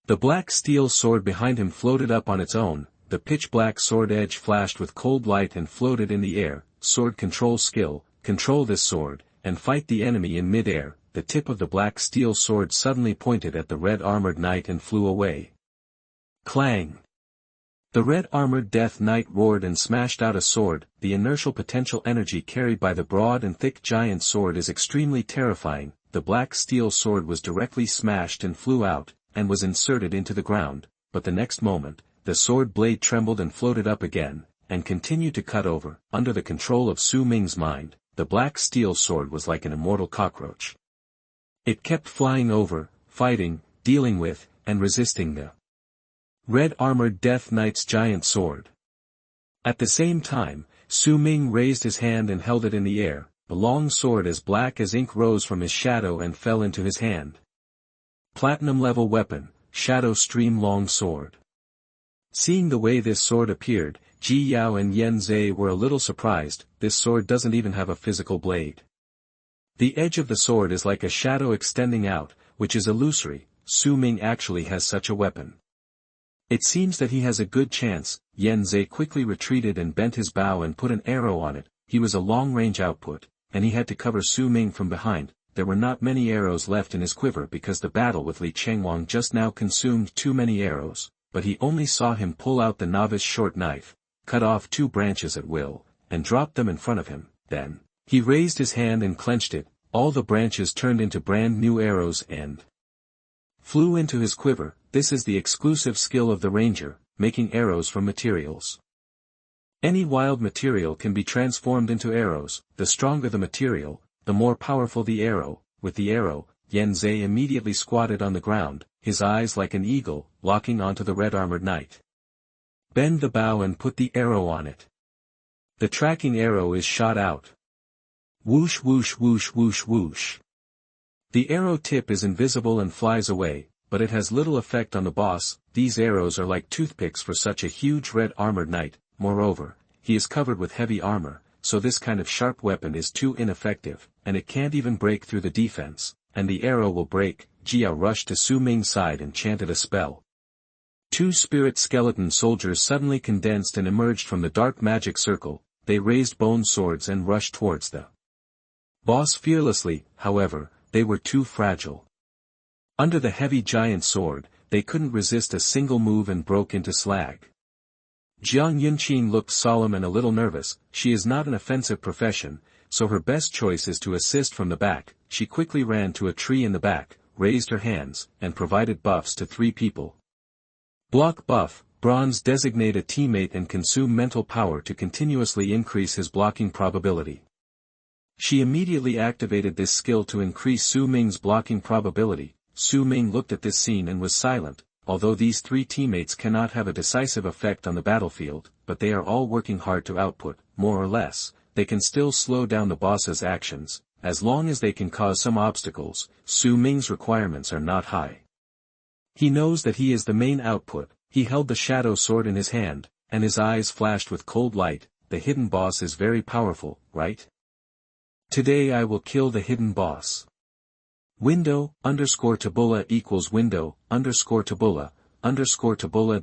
The black steel sword behind him floated up on its own, the pitch-black sword edge flashed with cold light and floated in the air. Sword control skill, control this sword, and fight the enemy in mid-air. The tip of the black steel sword suddenly pointed at the red-armored knight and flew away. Clang! The red-armored death knight roared and smashed out a sword. The inertial potential energy carried by the broad and thick giant sword is extremely terrifying. The black steel sword was directly smashed and flew out, and was inserted into the ground, but the next moment, the sword blade trembled and floated up again, and continued to cut over. Under the control of Su Ming's mind, the black steel sword was like an immortal cockroach. It kept flying over, fighting, dealing with, and resisting the red-armored death knight's giant sword. At the same time, Su Ming raised his hand and held it in the air. A long sword as black as ink rose from his shadow and fell into his hand. Platinum-level weapon, Shadow Stream Long Sword. Seeing the way this sword appeared, Ji Yao and Yen Zhe were a little surprised. This sword doesn't even have a physical blade. The edge of the sword is like a shadow extending out, which is illusory. Su Ming actually has such a weapon. It seems that he has a good chance. Yen Zhe quickly retreated and bent his bow and put an arrow on it. He was a long-range output, and he had to cover Su Ming from behind. There were not many arrows left in his quiver because the battle with Li Chengwang just now consumed too many arrows, but he only saw him pull out the novice short knife, cut off 2 branches at will, and drop them in front of him. Then, he raised his hand and clenched it. All the branches turned into brand new arrows and flew into his quiver. This is the exclusive skill of the ranger, making arrows from materials. Any wild material can be transformed into arrows. The stronger the material, the more powerful the arrow. With the arrow, Yen Zhe immediately squatted on the ground, his eyes like an eagle, locking onto the red-armored knight. Bend the bow and put the arrow on it. The tracking arrow is shot out. Whoosh whoosh whoosh whoosh whoosh. The arrow tip is invisible and flies away, but it has little effect on the boss. These arrows are like toothpicks for such a huge red-armored knight. Moreover, he is covered with heavy armor, so this kind of sharp weapon is too ineffective, and it can't even break through the defense, and the arrow will break. Jia rushed to Su Ming's side and chanted a spell. 2 spirit skeleton soldiers suddenly condensed and emerged from the dark magic circle. They raised bone swords and rushed towards the boss fearlessly. However, they were too fragile. Under the heavy giant sword, they couldn't resist a single move and broke into slag. Jiang Yunqing looked solemn and a little nervous. She is not an offensive profession, so her best choice is to assist from the back. She quickly ran to a tree in the back, raised her hands, and provided buffs to 3 people. Block buff, bronze. Designate a teammate and consume mental power to continuously increase his blocking probability. She immediately activated this skill to increase Su Ming's blocking probability. Su Ming looked at this scene and was silent. Although these 3 teammates cannot have a decisive effect on the battlefield, but they are all working hard to output, more or less, they can still slow down the boss's actions. As long as they can cause some obstacles, Su Ming's requirements are not high. He knows that he is the main output. He held the shadow sword in his hand, and his eyes flashed with cold light. The hidden boss is very powerful, right? Today I will kill the hidden boss. Window, _tabula equals window, _tabula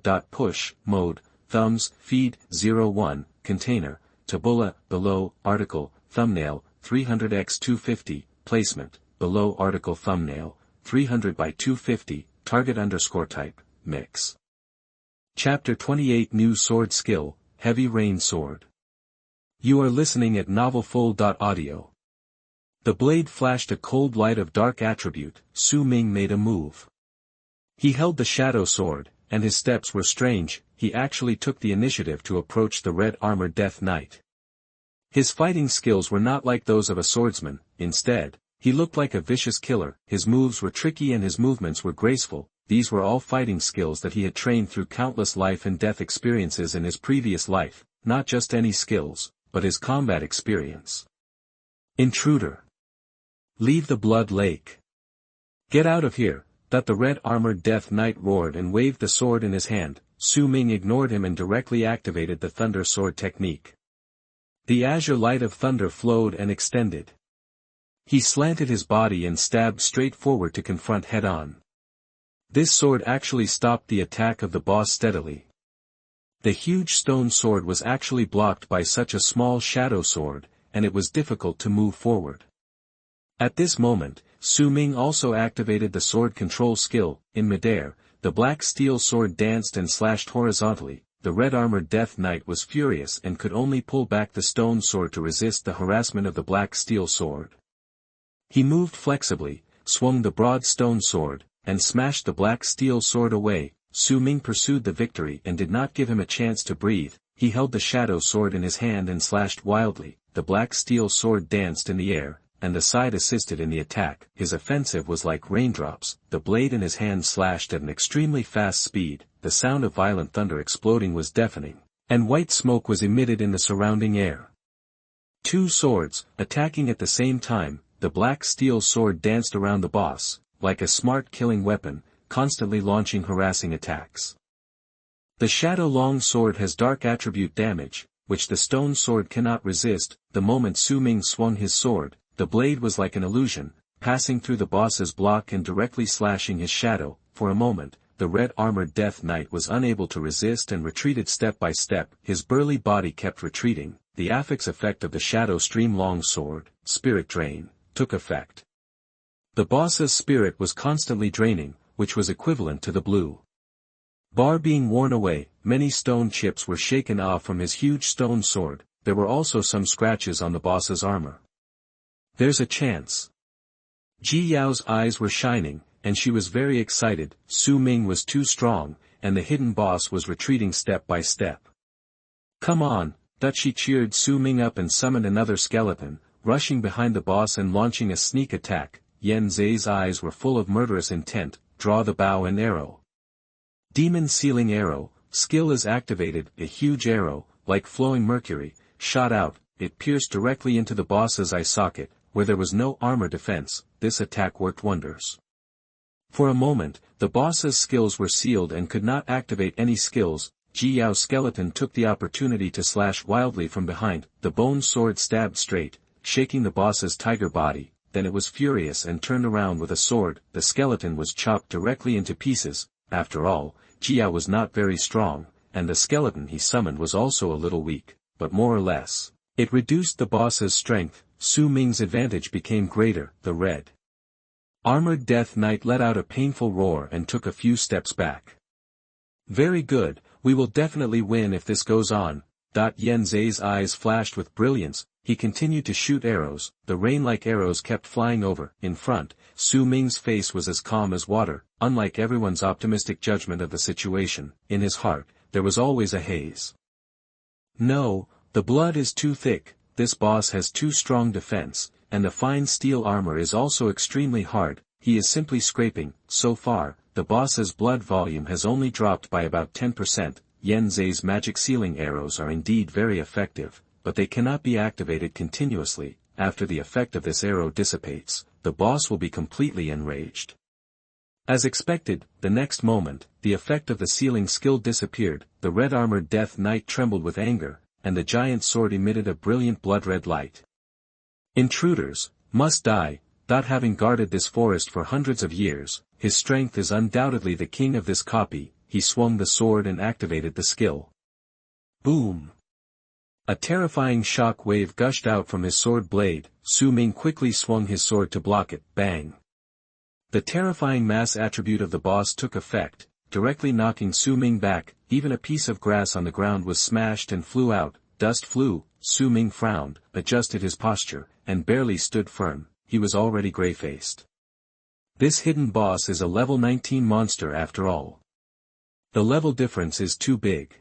dot push, mode, thumbs, feed, 01, container, tabula, below, article, thumbnail, 300x250, placement, below article thumbnail, 300 by 250, target _type, mix. Chapter 28 New Sword Skill, Heavy Rain Sword. You are listening at novelfull.audio. The blade flashed a cold light of dark attribute. Su Ming made a move. He held the shadow sword, and his steps were strange. He actually took the initiative to approach the red-armored death knight. His fighting skills were not like those of a swordsman. Instead, he looked like a vicious killer. His moves were tricky and his movements were graceful. These were all fighting skills that he had trained through countless life and death experiences in his previous life. not just any skills, but his combat experience. Intruder. Leave the blood lake. Get out of here, that the red-armored Death Knight roared and waved the sword in his hand. Su Ming ignored him and directly activated the Thunder Sword technique. The azure light of thunder flowed and extended. He slanted his body and stabbed straight forward to confront head-on. This sword actually stopped the attack of the boss steadily. The huge stone sword was actually blocked by such a small shadow sword, and it was difficult to move forward. At this moment, Su Ming also activated the sword control skill. In midair, the black steel sword danced and slashed horizontally. The red-armored Death Knight was furious and could only pull back the stone sword to resist the harassment of the black steel sword. He moved flexibly, swung the broad stone sword, and smashed the black steel sword away. Su Ming pursued the victory and did not give him a chance to breathe. He held the shadow sword in his hand and slashed wildly. The black steel sword danced in the air, and the side assisted in the attack. His offensive was like raindrops. The blade in his hand slashed at an extremely fast speed. The sound of violent thunder exploding was deafening, and white smoke was emitted in the surrounding air. Two swords, attacking at the same time, the black steel sword danced around the boss, like a smart killing weapon, constantly launching harassing attacks. The shadow long sword has dark attribute damage, which the stone sword cannot resist. The moment Su Ming swung his sword, the blade was like an illusion, passing through the boss's block and directly slashing his shadow. For a moment, the red-armored Death Knight was unable to resist and retreated step by step. His burly body kept retreating. The affix effect of the Shadow Stream long sword, Spirit Drain, took effect. The boss's spirit was constantly draining, which was equivalent to the blue bar being worn away. Many stone chips were shaken off from his huge stone sword. There were also some scratches on the boss's armor. There's a chance. Ji Yao's eyes were shining, and she was very excited. Su Ming was too strong, and the hidden boss was retreating step by step. Come on, that she cheered Su Ming up and summoned another skeleton, rushing behind the boss and launching a sneak attack. Yan Zai's eyes were full of murderous intent. Draw the bow and arrow. Demon Sealing Arrow, skill is activated. A huge arrow, like flowing mercury, shot out. It pierced directly into the boss's eye socket, where there was no armor defense. This attack worked wonders. For a moment, the boss's skills were sealed and could not activate any skills. Ji Yao's skeleton took the opportunity to slash wildly from behind. The bone sword stabbed straight, shaking the boss's tiger body. Then it was furious and turned around with a sword. The skeleton was chopped directly into pieces. After all, Ji Yao was not very strong, and the skeleton he summoned was also a little weak, but more or less. It reduced the boss's strength. Su Ming's advantage became greater. The red-armored Death Knight let out a painful roar and took a few steps back. Very good, we will definitely win if this goes on. Yan Zai's eyes flashed with brilliance. He continued to shoot arrows. The rain-like arrows kept flying over. In front, Su Ming's face was as calm as water. Unlike everyone's optimistic judgment of the situation, in his heart, there was always a haze. No, the blood is too thick. This boss has too strong defense, and the fine steel armor is also extremely hard. He is simply scraping. So far, the boss's blood volume has only dropped by about 10%. Yan Zai's magic sealing arrows are indeed very effective, but they cannot be activated continuously. After the effect of this arrow dissipates, the boss will be completely enraged. As expected, the next moment, the effect of the sealing skill disappeared. The red-armored Death Knight trembled with anger, and the giant sword emitted a brilliant blood-red light. Intruders must die. Having guarded this forest for hundreds of years, his strength is undoubtedly the king of this copy. He swung the sword and activated the skill. Boom! A terrifying shock wave gushed out from his sword blade. Su Ming quickly swung his sword to block it. Bang! The terrifying mass attribute of the boss took effect, directly knocking Su Ming back. Even a piece of grass on the ground was smashed and flew out. Dust flew. Su Ming frowned, adjusted his posture, and barely stood firm. He was already gray-faced. This hidden boss is a level 19 monster after all. The level difference is too big.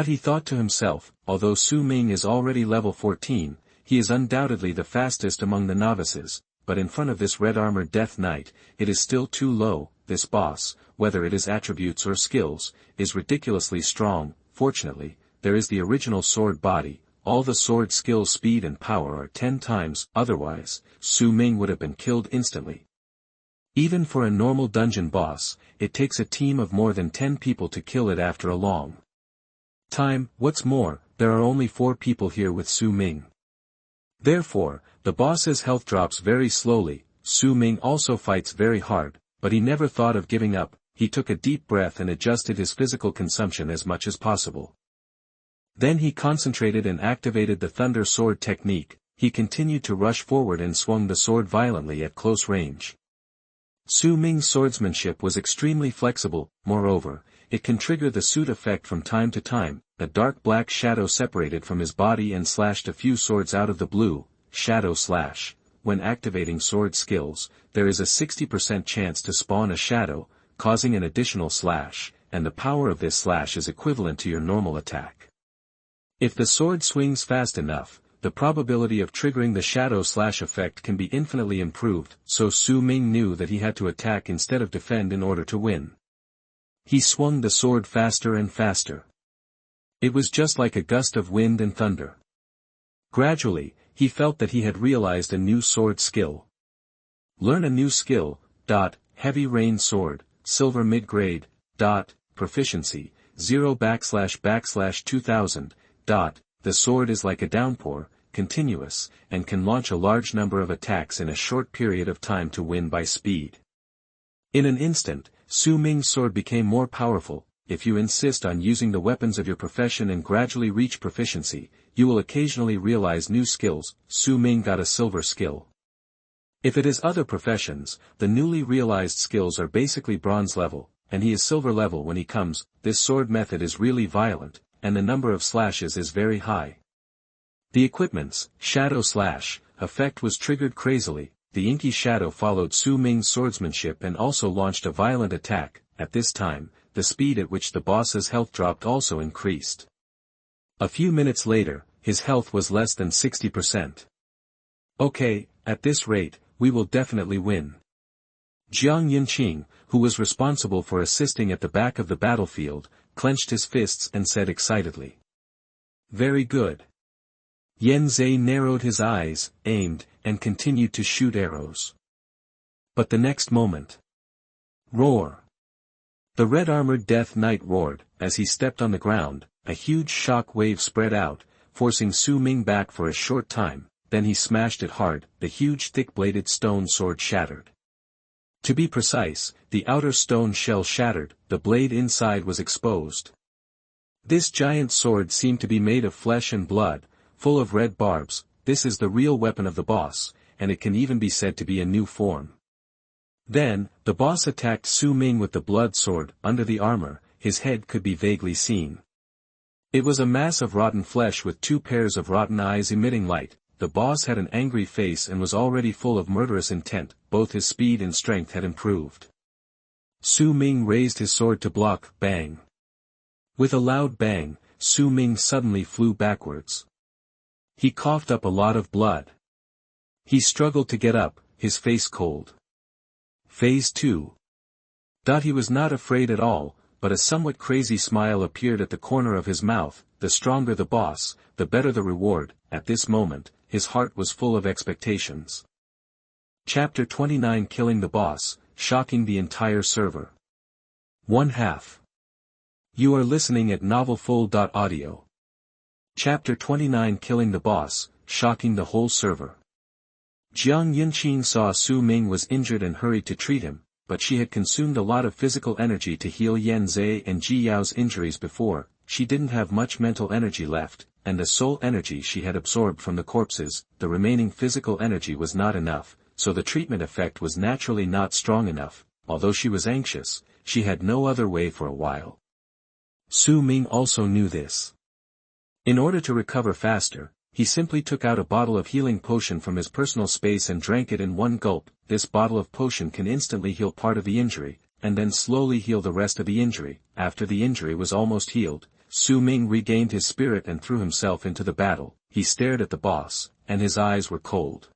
He thought to himself. Although Su Ming is already level 14, he is undoubtedly the fastest among the novices, but in front of this red-armored Death Knight, it is still too low. This boss, whether it is attributes or skills, is ridiculously strong. Fortunately, there is the original sword body, all the sword skill speed and power are 10 times, otherwise, Su Ming would have been killed instantly. Even for a normal dungeon boss, it takes a team of more than 10 people to kill it after a long time. What's more, there are only 4 people here with Su Ming. Therefore, the boss's health drops very slowly. Su Ming also fights very hard, but he never thought of giving up. He took a deep breath and adjusted his physical consumption as much as possible. Then he concentrated and activated the thunder sword technique. He continued to rush forward and swung the sword violently at close range. Su Ming's swordsmanship was extremely flexible. Moreover, it can trigger the suit effect from time to time. A dark black shadow separated from his body and slashed a few swords out of the blue. Shadow slash. When activating sword skills, there is a 60% chance to spawn a shadow, causing an additional slash, and the power of this slash is equivalent to your normal attack. If the sword swings fast enough, the probability of triggering the shadow slash effect can be infinitely improved, so Su Ming knew that he had to attack instead of defend in order to win. He swung the sword faster and faster. It was just like a gust of wind and thunder. Gradually, he felt that he had realized a new sword skill. Learn a new skill. Heavy rain sword, silver mid-grade. Proficiency, 0///2000. The sword is like a downpour, continuous, and can launch a large number of attacks in a short period of time to win by speed. In an instant, Su Ming's sword became more powerful. If you insist on using the weapons of your profession and gradually reach proficiency, you will occasionally realize new skills. Su Ming got a silver skill. If it is other professions, the newly realized skills are basically bronze level, and he is silver level when he comes. This sword method is really violent, and the number of slashes is very high. The equipment's shadow slash effect was triggered crazily. The inky shadow followed Su Ming's swordsmanship and also launched a violent attack. At this time, the speed at which the boss's health dropped also increased. A few minutes later, his health was less than 60%. Okay, at this rate, we will definitely win. Jiang Yinqing, who was responsible for assisting at the back of the battlefield, clenched his fists and said excitedly. Very good. Yan Zhe narrowed his eyes, aimed, and continued to shoot arrows. But the next moment. Roar! The red-armored Death Knight roared. As he stepped on the ground, a huge shock wave spread out, forcing Su Ming back for a short time. Then he smashed it hard. The huge thick-bladed stone sword shattered. To be precise, the outer stone shell shattered, the blade inside was exposed. This giant sword seemed to be made of flesh and blood, full of red barbs. This is the real weapon of the boss, and it can even be said to be a new form. Then, the boss attacked Su Ming with the blood sword. Under the armor, his head could be vaguely seen. It was a mass of rotten flesh with 2 pairs of rotten eyes emitting light. The boss had an angry face and was already full of murderous intent. Both his speed and strength had improved. Su Ming raised his sword to block. Bang! With a loud bang, Su Ming suddenly flew backwards. He coughed up a lot of blood. He struggled to get up, his face cold. Phase 2. He was not afraid at all, but a somewhat crazy smile appeared at the corner of his mouth. The stronger the boss, the better the reward. At this moment, his heart was full of expectations. Chapter 29 Killing the Boss, Shocking the Entire Server. 1/2. You are listening at novelfull.audio. Chapter 29 Killing the Boss, Shocking the Whole Server. Jiang Yinqing saw Su Ming was injured and hurried to treat him, but she had consumed a lot of physical energy to heal Yan Zhe and Ji Yao's injuries before. She didn't have much mental energy left, and the soul energy she had absorbed from the corpses. The remaining physical energy was not enough, so the treatment effect was naturally not strong enough. Although she was anxious, she had no other way for a while. Su Ming also knew this. In order to recover faster, he simply took out a bottle of healing potion from his personal space and drank it in one gulp. This bottle of potion can instantly heal part of the injury, and then slowly heal the rest of the injury. After the injury was almost healed, Su Ming regained his spirit and threw himself into the battle. He stared at the boss, and his eyes were cold.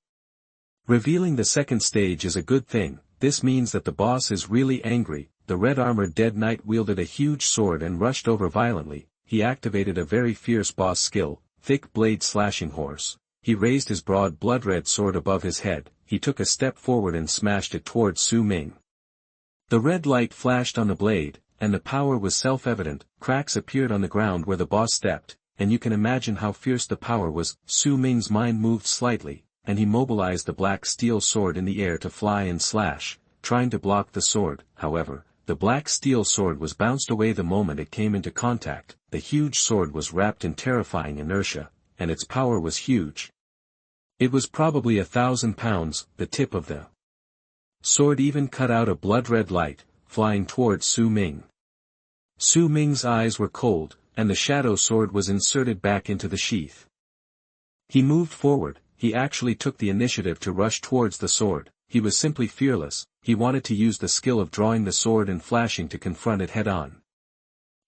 Revealing the second stage is a good thing. This means that the boss is really angry. The red-armored Dead Knight wielded a huge sword and rushed over violently. he activated a very fierce boss skill, thick blade slashing horse. He raised his broad blood-red sword above his head, he took a step forward and smashed it towards Su Ming. The red light flashed on the blade, and the power was self-evident. Cracks appeared on the ground where the boss stepped, and you can imagine how fierce the power was. Su Ming's mind moved slightly, and he mobilized the black steel sword in the air to fly and slash, trying to block the sword. However, the black steel sword was bounced away the moment it came into contact. The huge sword was wrapped in terrifying inertia, and its power was huge. It was probably 1,000 pounds. The tip of the sword even cut out a blood-red light, flying towards Su Ming. Su Ming's eyes were cold, and the shadow sword was inserted back into the sheath. He moved forward, he actually took the initiative to rush towards the sword. He was simply fearless, he wanted to use the skill of drawing the sword and flashing to confront it head-on.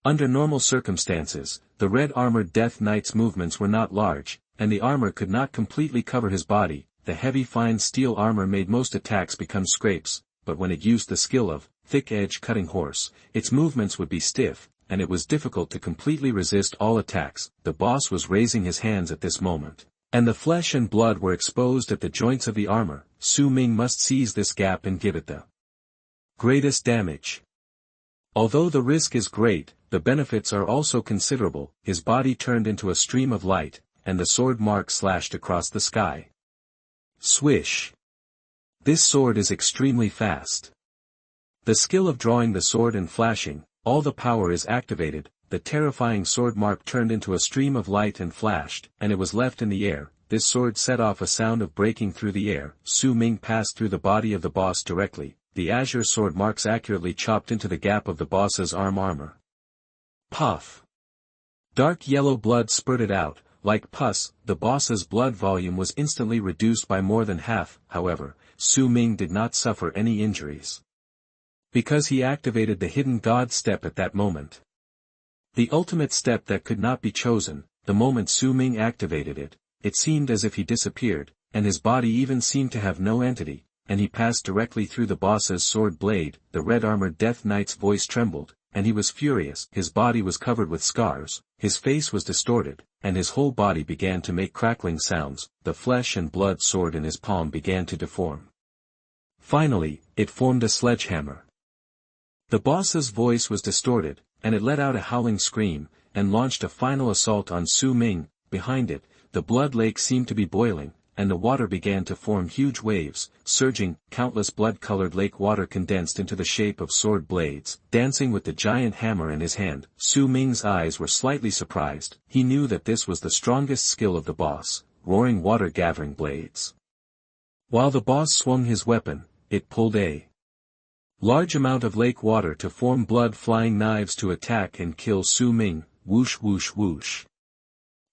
Under normal circumstances, the red-armored Death Knight's movements were not large, and the armor could not completely cover his body. The heavy fine steel armor made most attacks become scrapes, but when it used the skill of thick-edge cutting horse, its movements would be stiff, and it was difficult to completely resist all attacks. The boss was raising his hands at this moment, and the flesh and blood were exposed at the joints of the armor. Su Ming must seize this gap and give it the greatest damage. Although the risk is great, the benefits are also considerable. His body turned into a stream of light, and the sword mark slashed across the sky. Swish! This sword is extremely fast. The skill of drawing the sword and flashing, all the power is activated. The terrifying sword mark turned into a stream of light and flashed, and it was left in the air. This sword set off a sound of breaking through the air. Su Ming passed through the body of the boss directly. The azure sword marks accurately chopped into the gap of the boss's armor. Puff! Dark yellow blood spurted out. Like pus, the boss's blood volume was instantly reduced by more than half. However, Su Ming did not suffer any injuries, because he activated the hidden god step at that moment. The ultimate step that could not be chosen. The moment Su Ming activated it, it seemed as if he disappeared, and his body even seemed to have no entity, and he passed directly through the boss's sword blade. The red-armored Death Knight's voice trembled, and he was furious. His body was covered with scars, his face was distorted, and his whole body began to make crackling sounds. The flesh and blood sword in his palm began to deform. Finally, it formed a sledgehammer. The boss's voice was distorted, and it let out a howling scream, and launched a final assault on Su Ming. Behind it, the blood lake seemed to be boiling, and the water began to form huge waves, surging. Countless blood-colored lake water condensed into the shape of sword blades, dancing with the giant hammer in his hand. Su Ming's eyes were slightly surprised. He knew that this was the strongest skill of the boss, roaring water-gathering blades. While the boss swung his weapon, it pulled a large amount of lake water to form blood-flying knives to attack and kill Su Ming. Whoosh whoosh whoosh.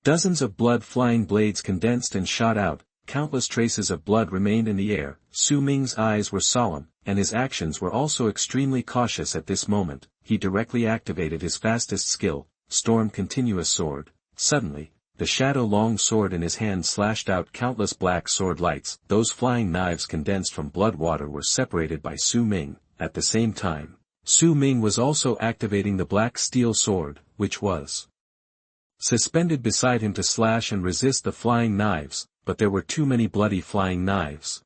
Dozens of blood-flying blades condensed and shot out. Countless traces of blood remained in the air. Su Ming's eyes were solemn, and his actions were also extremely cautious at this moment. He directly activated his fastest skill, Storm Continuous Sword. Suddenly, the shadow-long sword in his hand slashed out countless black sword lights. Those flying knives condensed from blood water were separated by Su Ming. At the same time, Su Ming was also activating the black steel sword, which was suspended beside him to slash and resist the flying knives, but there were too many bloody flying knives.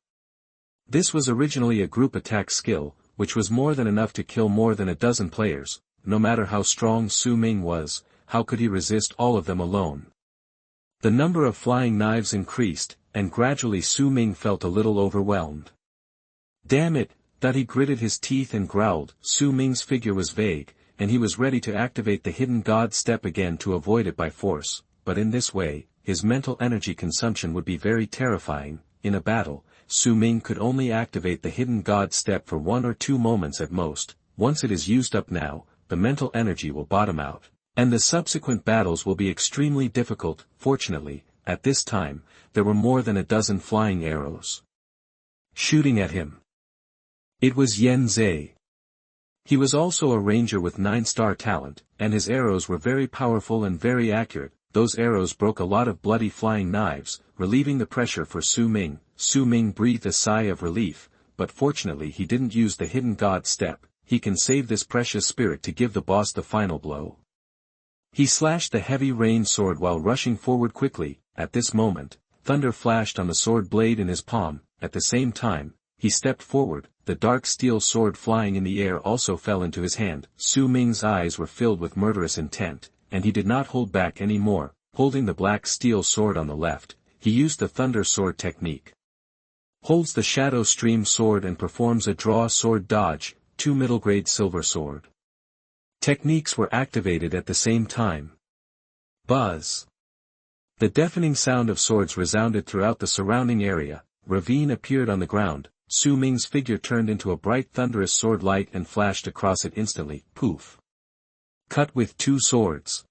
This was originally a group attack skill, which was more than enough to kill more than a dozen players. No matter how strong Su Ming was, how could he resist all of them alone? The number of flying knives increased, and gradually Su Ming felt a little overwhelmed. Damn it, that he gritted his teeth and growled. Su Ming's figure was vague, and he was ready to activate the hidden god step again to avoid it by force, but in this way, his mental energy consumption would be very terrifying. In a battle, Su Ming could only activate the hidden god step for 1 or 2 moments at most. Once it is used up now, the mental energy will bottom out, and the subsequent battles will be extremely difficult. Fortunately, at this time, there were more than a dozen flying arrows shooting at him. It was Yen Zhe. He was also a ranger with 9-star talent, and his arrows were very powerful and very accurate. Those arrows broke a lot of bloody flying knives, relieving the pressure for Su Ming. Su Ming breathed a sigh of relief, but fortunately he didn't use the hidden god step. He can save this precious spirit to give the boss the final blow. He slashed the heavy rain sword while rushing forward quickly. At this moment, thunder flashed on the sword blade in his palm. At the same time, he stepped forward, the dark steel sword flying in the air also fell into his hand. Su Ming's eyes were filled with murderous intent, and he did not hold back any more. Holding the black steel sword on the left, he used the thunder sword technique. Holds the shadow stream sword and performs a draw sword dodge, 2 middle grade silver sword. Techniques were activated at the same time. Buzz. The deafening sound of swords resounded throughout the surrounding area. Ravine appeared on the ground. Su Ming's figure turned into a bright thunderous sword light and flashed across it instantly. Poof. Cut with 2 swords.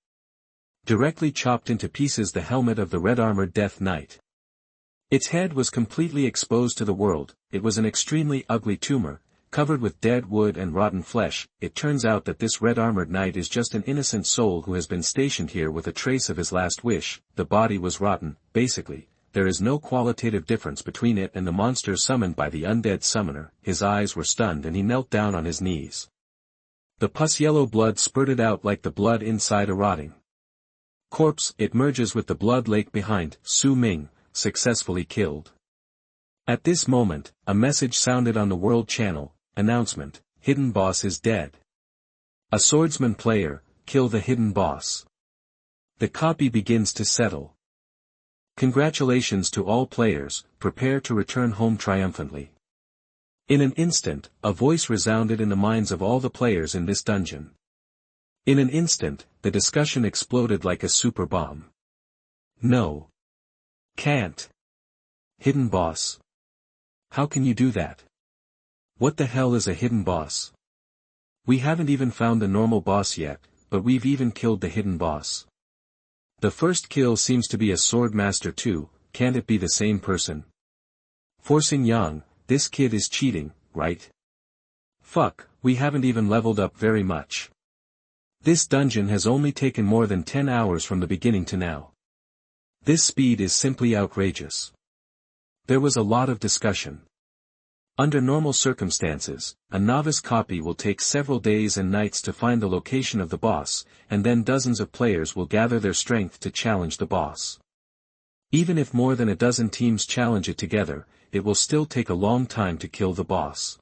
Directly chopped into pieces the helmet of the red-armored Death Knight. Its head was completely exposed to the world. It was an extremely ugly tumor, covered with dead wood and rotten flesh. It turns out that this red-armored knight is just an innocent soul who has been stationed here with a trace of his last wish. The body was rotten. Basically, there is no qualitative difference between it and the monster summoned by the undead summoner. His eyes were stunned and he knelt down on his knees. The pus-yellow blood spurted out like the blood inside a rotting corpse. It merges with the blood lake behind. Su Ming, successfully killed. At this moment, a message sounded on the World Channel. Announcement: Hidden Boss is dead. A swordsman player, kill the hidden boss. The copy begins to settle. Congratulations to all players, prepare to return home triumphantly. In an instant, a voice resounded in the minds of all the players in this dungeon. In an instant, the discussion exploded like a super bomb. No. Can't. Hidden boss. How can you do that? What the hell is a hidden boss? We haven't even found the normal boss yet, but we've even killed the hidden boss. The first kill seems to be a sword master too. Can't it be the same person? Forcing Yang, this kid is cheating, right? Fuck, we haven't even leveled up very much. This dungeon has only taken more than 10 hours from the beginning to now. This speed is simply outrageous. There was a lot of discussion. Under normal circumstances, a novice copy will take several days and nights to find the location of the boss, and then dozens of players will gather their strength to challenge the boss. Even if more than a dozen teams challenge it together, it will still take a long time to kill the boss.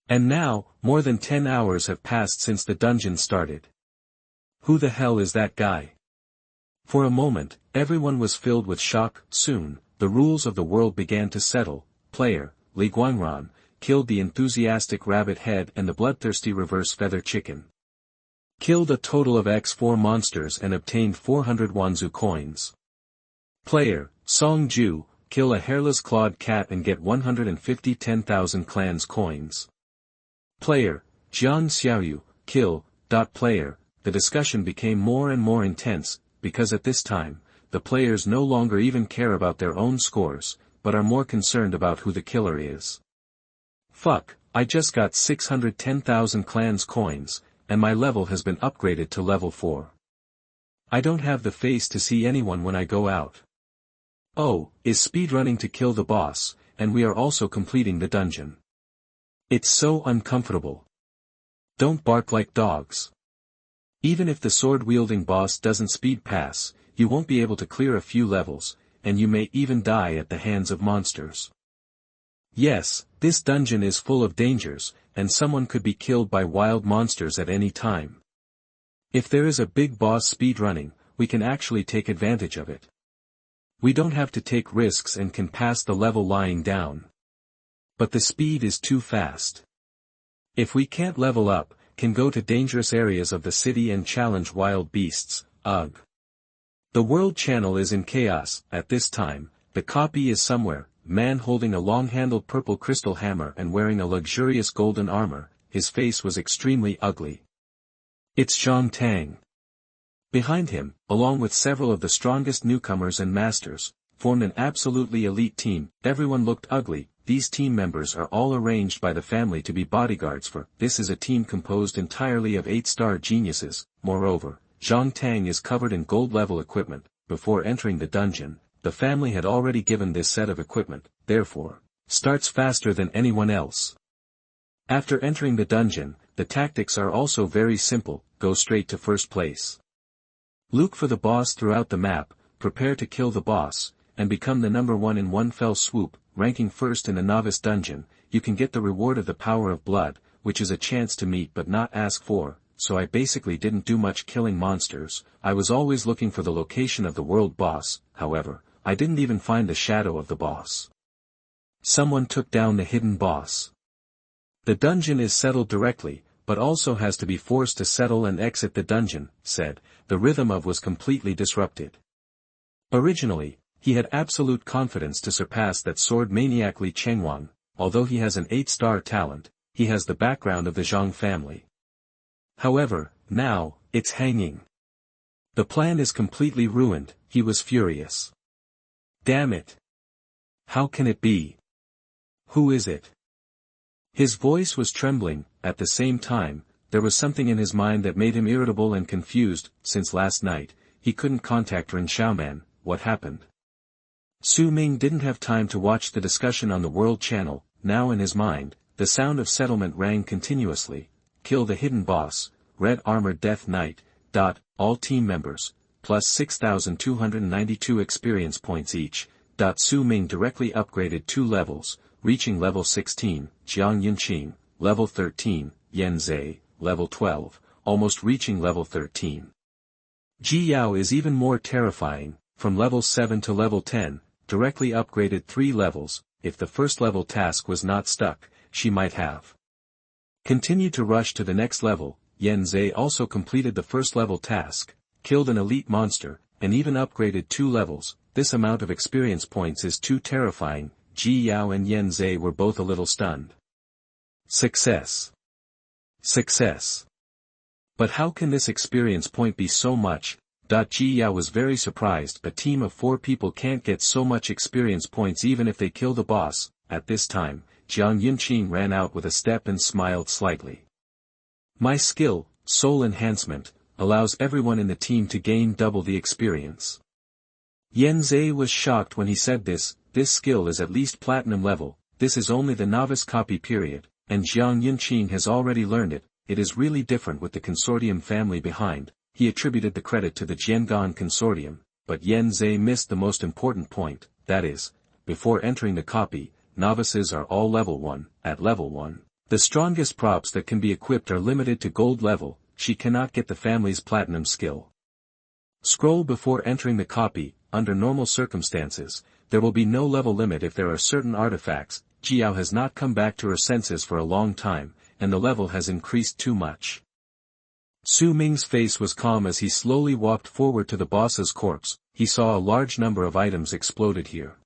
And now, more than 10 hours have passed since the dungeon started. Who the hell is that guy? For a moment, everyone was filled with shock. Soon, the rules of the world began to settle. Player: Li Guangran, killed the enthusiastic rabbit head and the bloodthirsty reverse feather chicken. Killed a total of X4 monsters and obtained 400 Wanzu coins. Player: Song Ju, kill a hairless clawed cat and get 150 10,000 clans coins. Player: Jian Xiaoyu, kill. Player: the discussion became more and more intense, because at this time, the players no longer even care about their own scores, but are more concerned about who the killer is. Fuck, I just got 610,000 clans coins, and my level has been upgraded to level 4. I don't have the face to see anyone when I go out. Oh, is speedrunning to kill the boss, and we are also completing the dungeon. It's so uncomfortable. Don't bark like dogs. Even if the sword-wielding boss doesn't speed pass, you won't be able to clear a few levels, and you may even die at the hands of monsters. Yes, this dungeon is full of dangers, and someone could be killed by wild monsters at any time. If there is a big boss speedrunning, we can actually take advantage of it. We don't have to take risks and can pass the level lying down. But the speed is too fast. If we can't level up, can go to dangerous areas of the city and challenge wild beasts. Ugh. The World Channel is in chaos. At this time, the copy is somewhere, man holding a long-handled purple crystal hammer and wearing a luxurious golden armor. His face was extremely ugly. It's Zhang Tang. Behind him, along with several of the strongest newcomers and masters, formed an absolutely elite team. Everyone looked ugly. These team members are all arranged by the family to be bodyguards for. This is a team composed entirely of 8-star geniuses. Moreover, Zhang Tang is covered in gold-level equipment. Before entering the dungeon, the family had already given this set of equipment, therefore, starts faster than anyone else. After entering the dungeon, the tactics are also very simple: go straight to first place. Look for the boss throughout the map, prepare to kill the boss, and become the number one in one fell swoop, ranking first in the novice dungeon. You can get the reward of the power of blood, which is a chance to meet but not ask for. So I basically didn't do much killing monsters. I was always looking for the location of the world boss. However, I didn't even find the shadow of the boss. Someone took down the hidden boss. The dungeon is settled directly, but also has to be forced to settle and exit the dungeon, said. The rhythm of was completely disrupted. Originally, he had absolute confidence to surpass that sword maniac Li Chengwang. Although he has an 8-star talent, he has the background of the Zhang family. However, now, it's hanging. The plan is completely ruined. He was furious. Damn it. How can it be? Who is it? His voice was trembling. At the same time, there was something in his mind that made him irritable and confused. Since last night, he couldn't contact Ren Xiaoman. What happened? Su Ming didn't have time to watch the discussion on the World Channel. Now in his mind, the sound of settlement rang continuously. Kill the hidden boss, Red Armored Death Knight. All team members, plus 6,292 experience points each. Su Ming directly upgraded 2 levels, reaching level 16, Jiang Yunqing, level 13, Yan Zhe, level 12, almost reaching level 13. Ji Yao is even more terrifying, from level 7 to level 10, directly upgraded 3 levels. If the first level task was not stuck, she might have continued to rush to the next level. Yan Zhe also completed the first level task, killed an elite monster, and even upgraded 2 levels. This amount of experience points is too terrifying. Ji Yao and Yan Zhe were both a little stunned. Success. Success. But how can this experience point be so much? Ji Yao was very surprised. A team of 4 people can't get so much experience points even if they kill the boss. At this time, Jiang Yunqing ran out with a step and smiled slightly. My skill, Soul Enhancement, allows everyone in the team to gain double the experience. Yan Zhe was shocked when he said this. This skill is at least platinum level. This is only the novice copy period, and Jiang Yunqing has already learned it. It is really different with the consortium family behind. He attributed the credit to the Jiangan consortium, but Yan Zhe missed the most important point, that is, before entering the copy, novices are all level 1. At level 1, the strongest props that can be equipped are limited to gold level. She cannot get the family's platinum skill. Scroll before entering the copy. Under normal circumstances, there will be no level limit if there are certain artifacts. Ji Yao has not come back to her senses for a long time, and the level has increased too much. Su Ming's face was calm as he slowly walked forward to the boss's corpse. He saw a large number of items exploded here.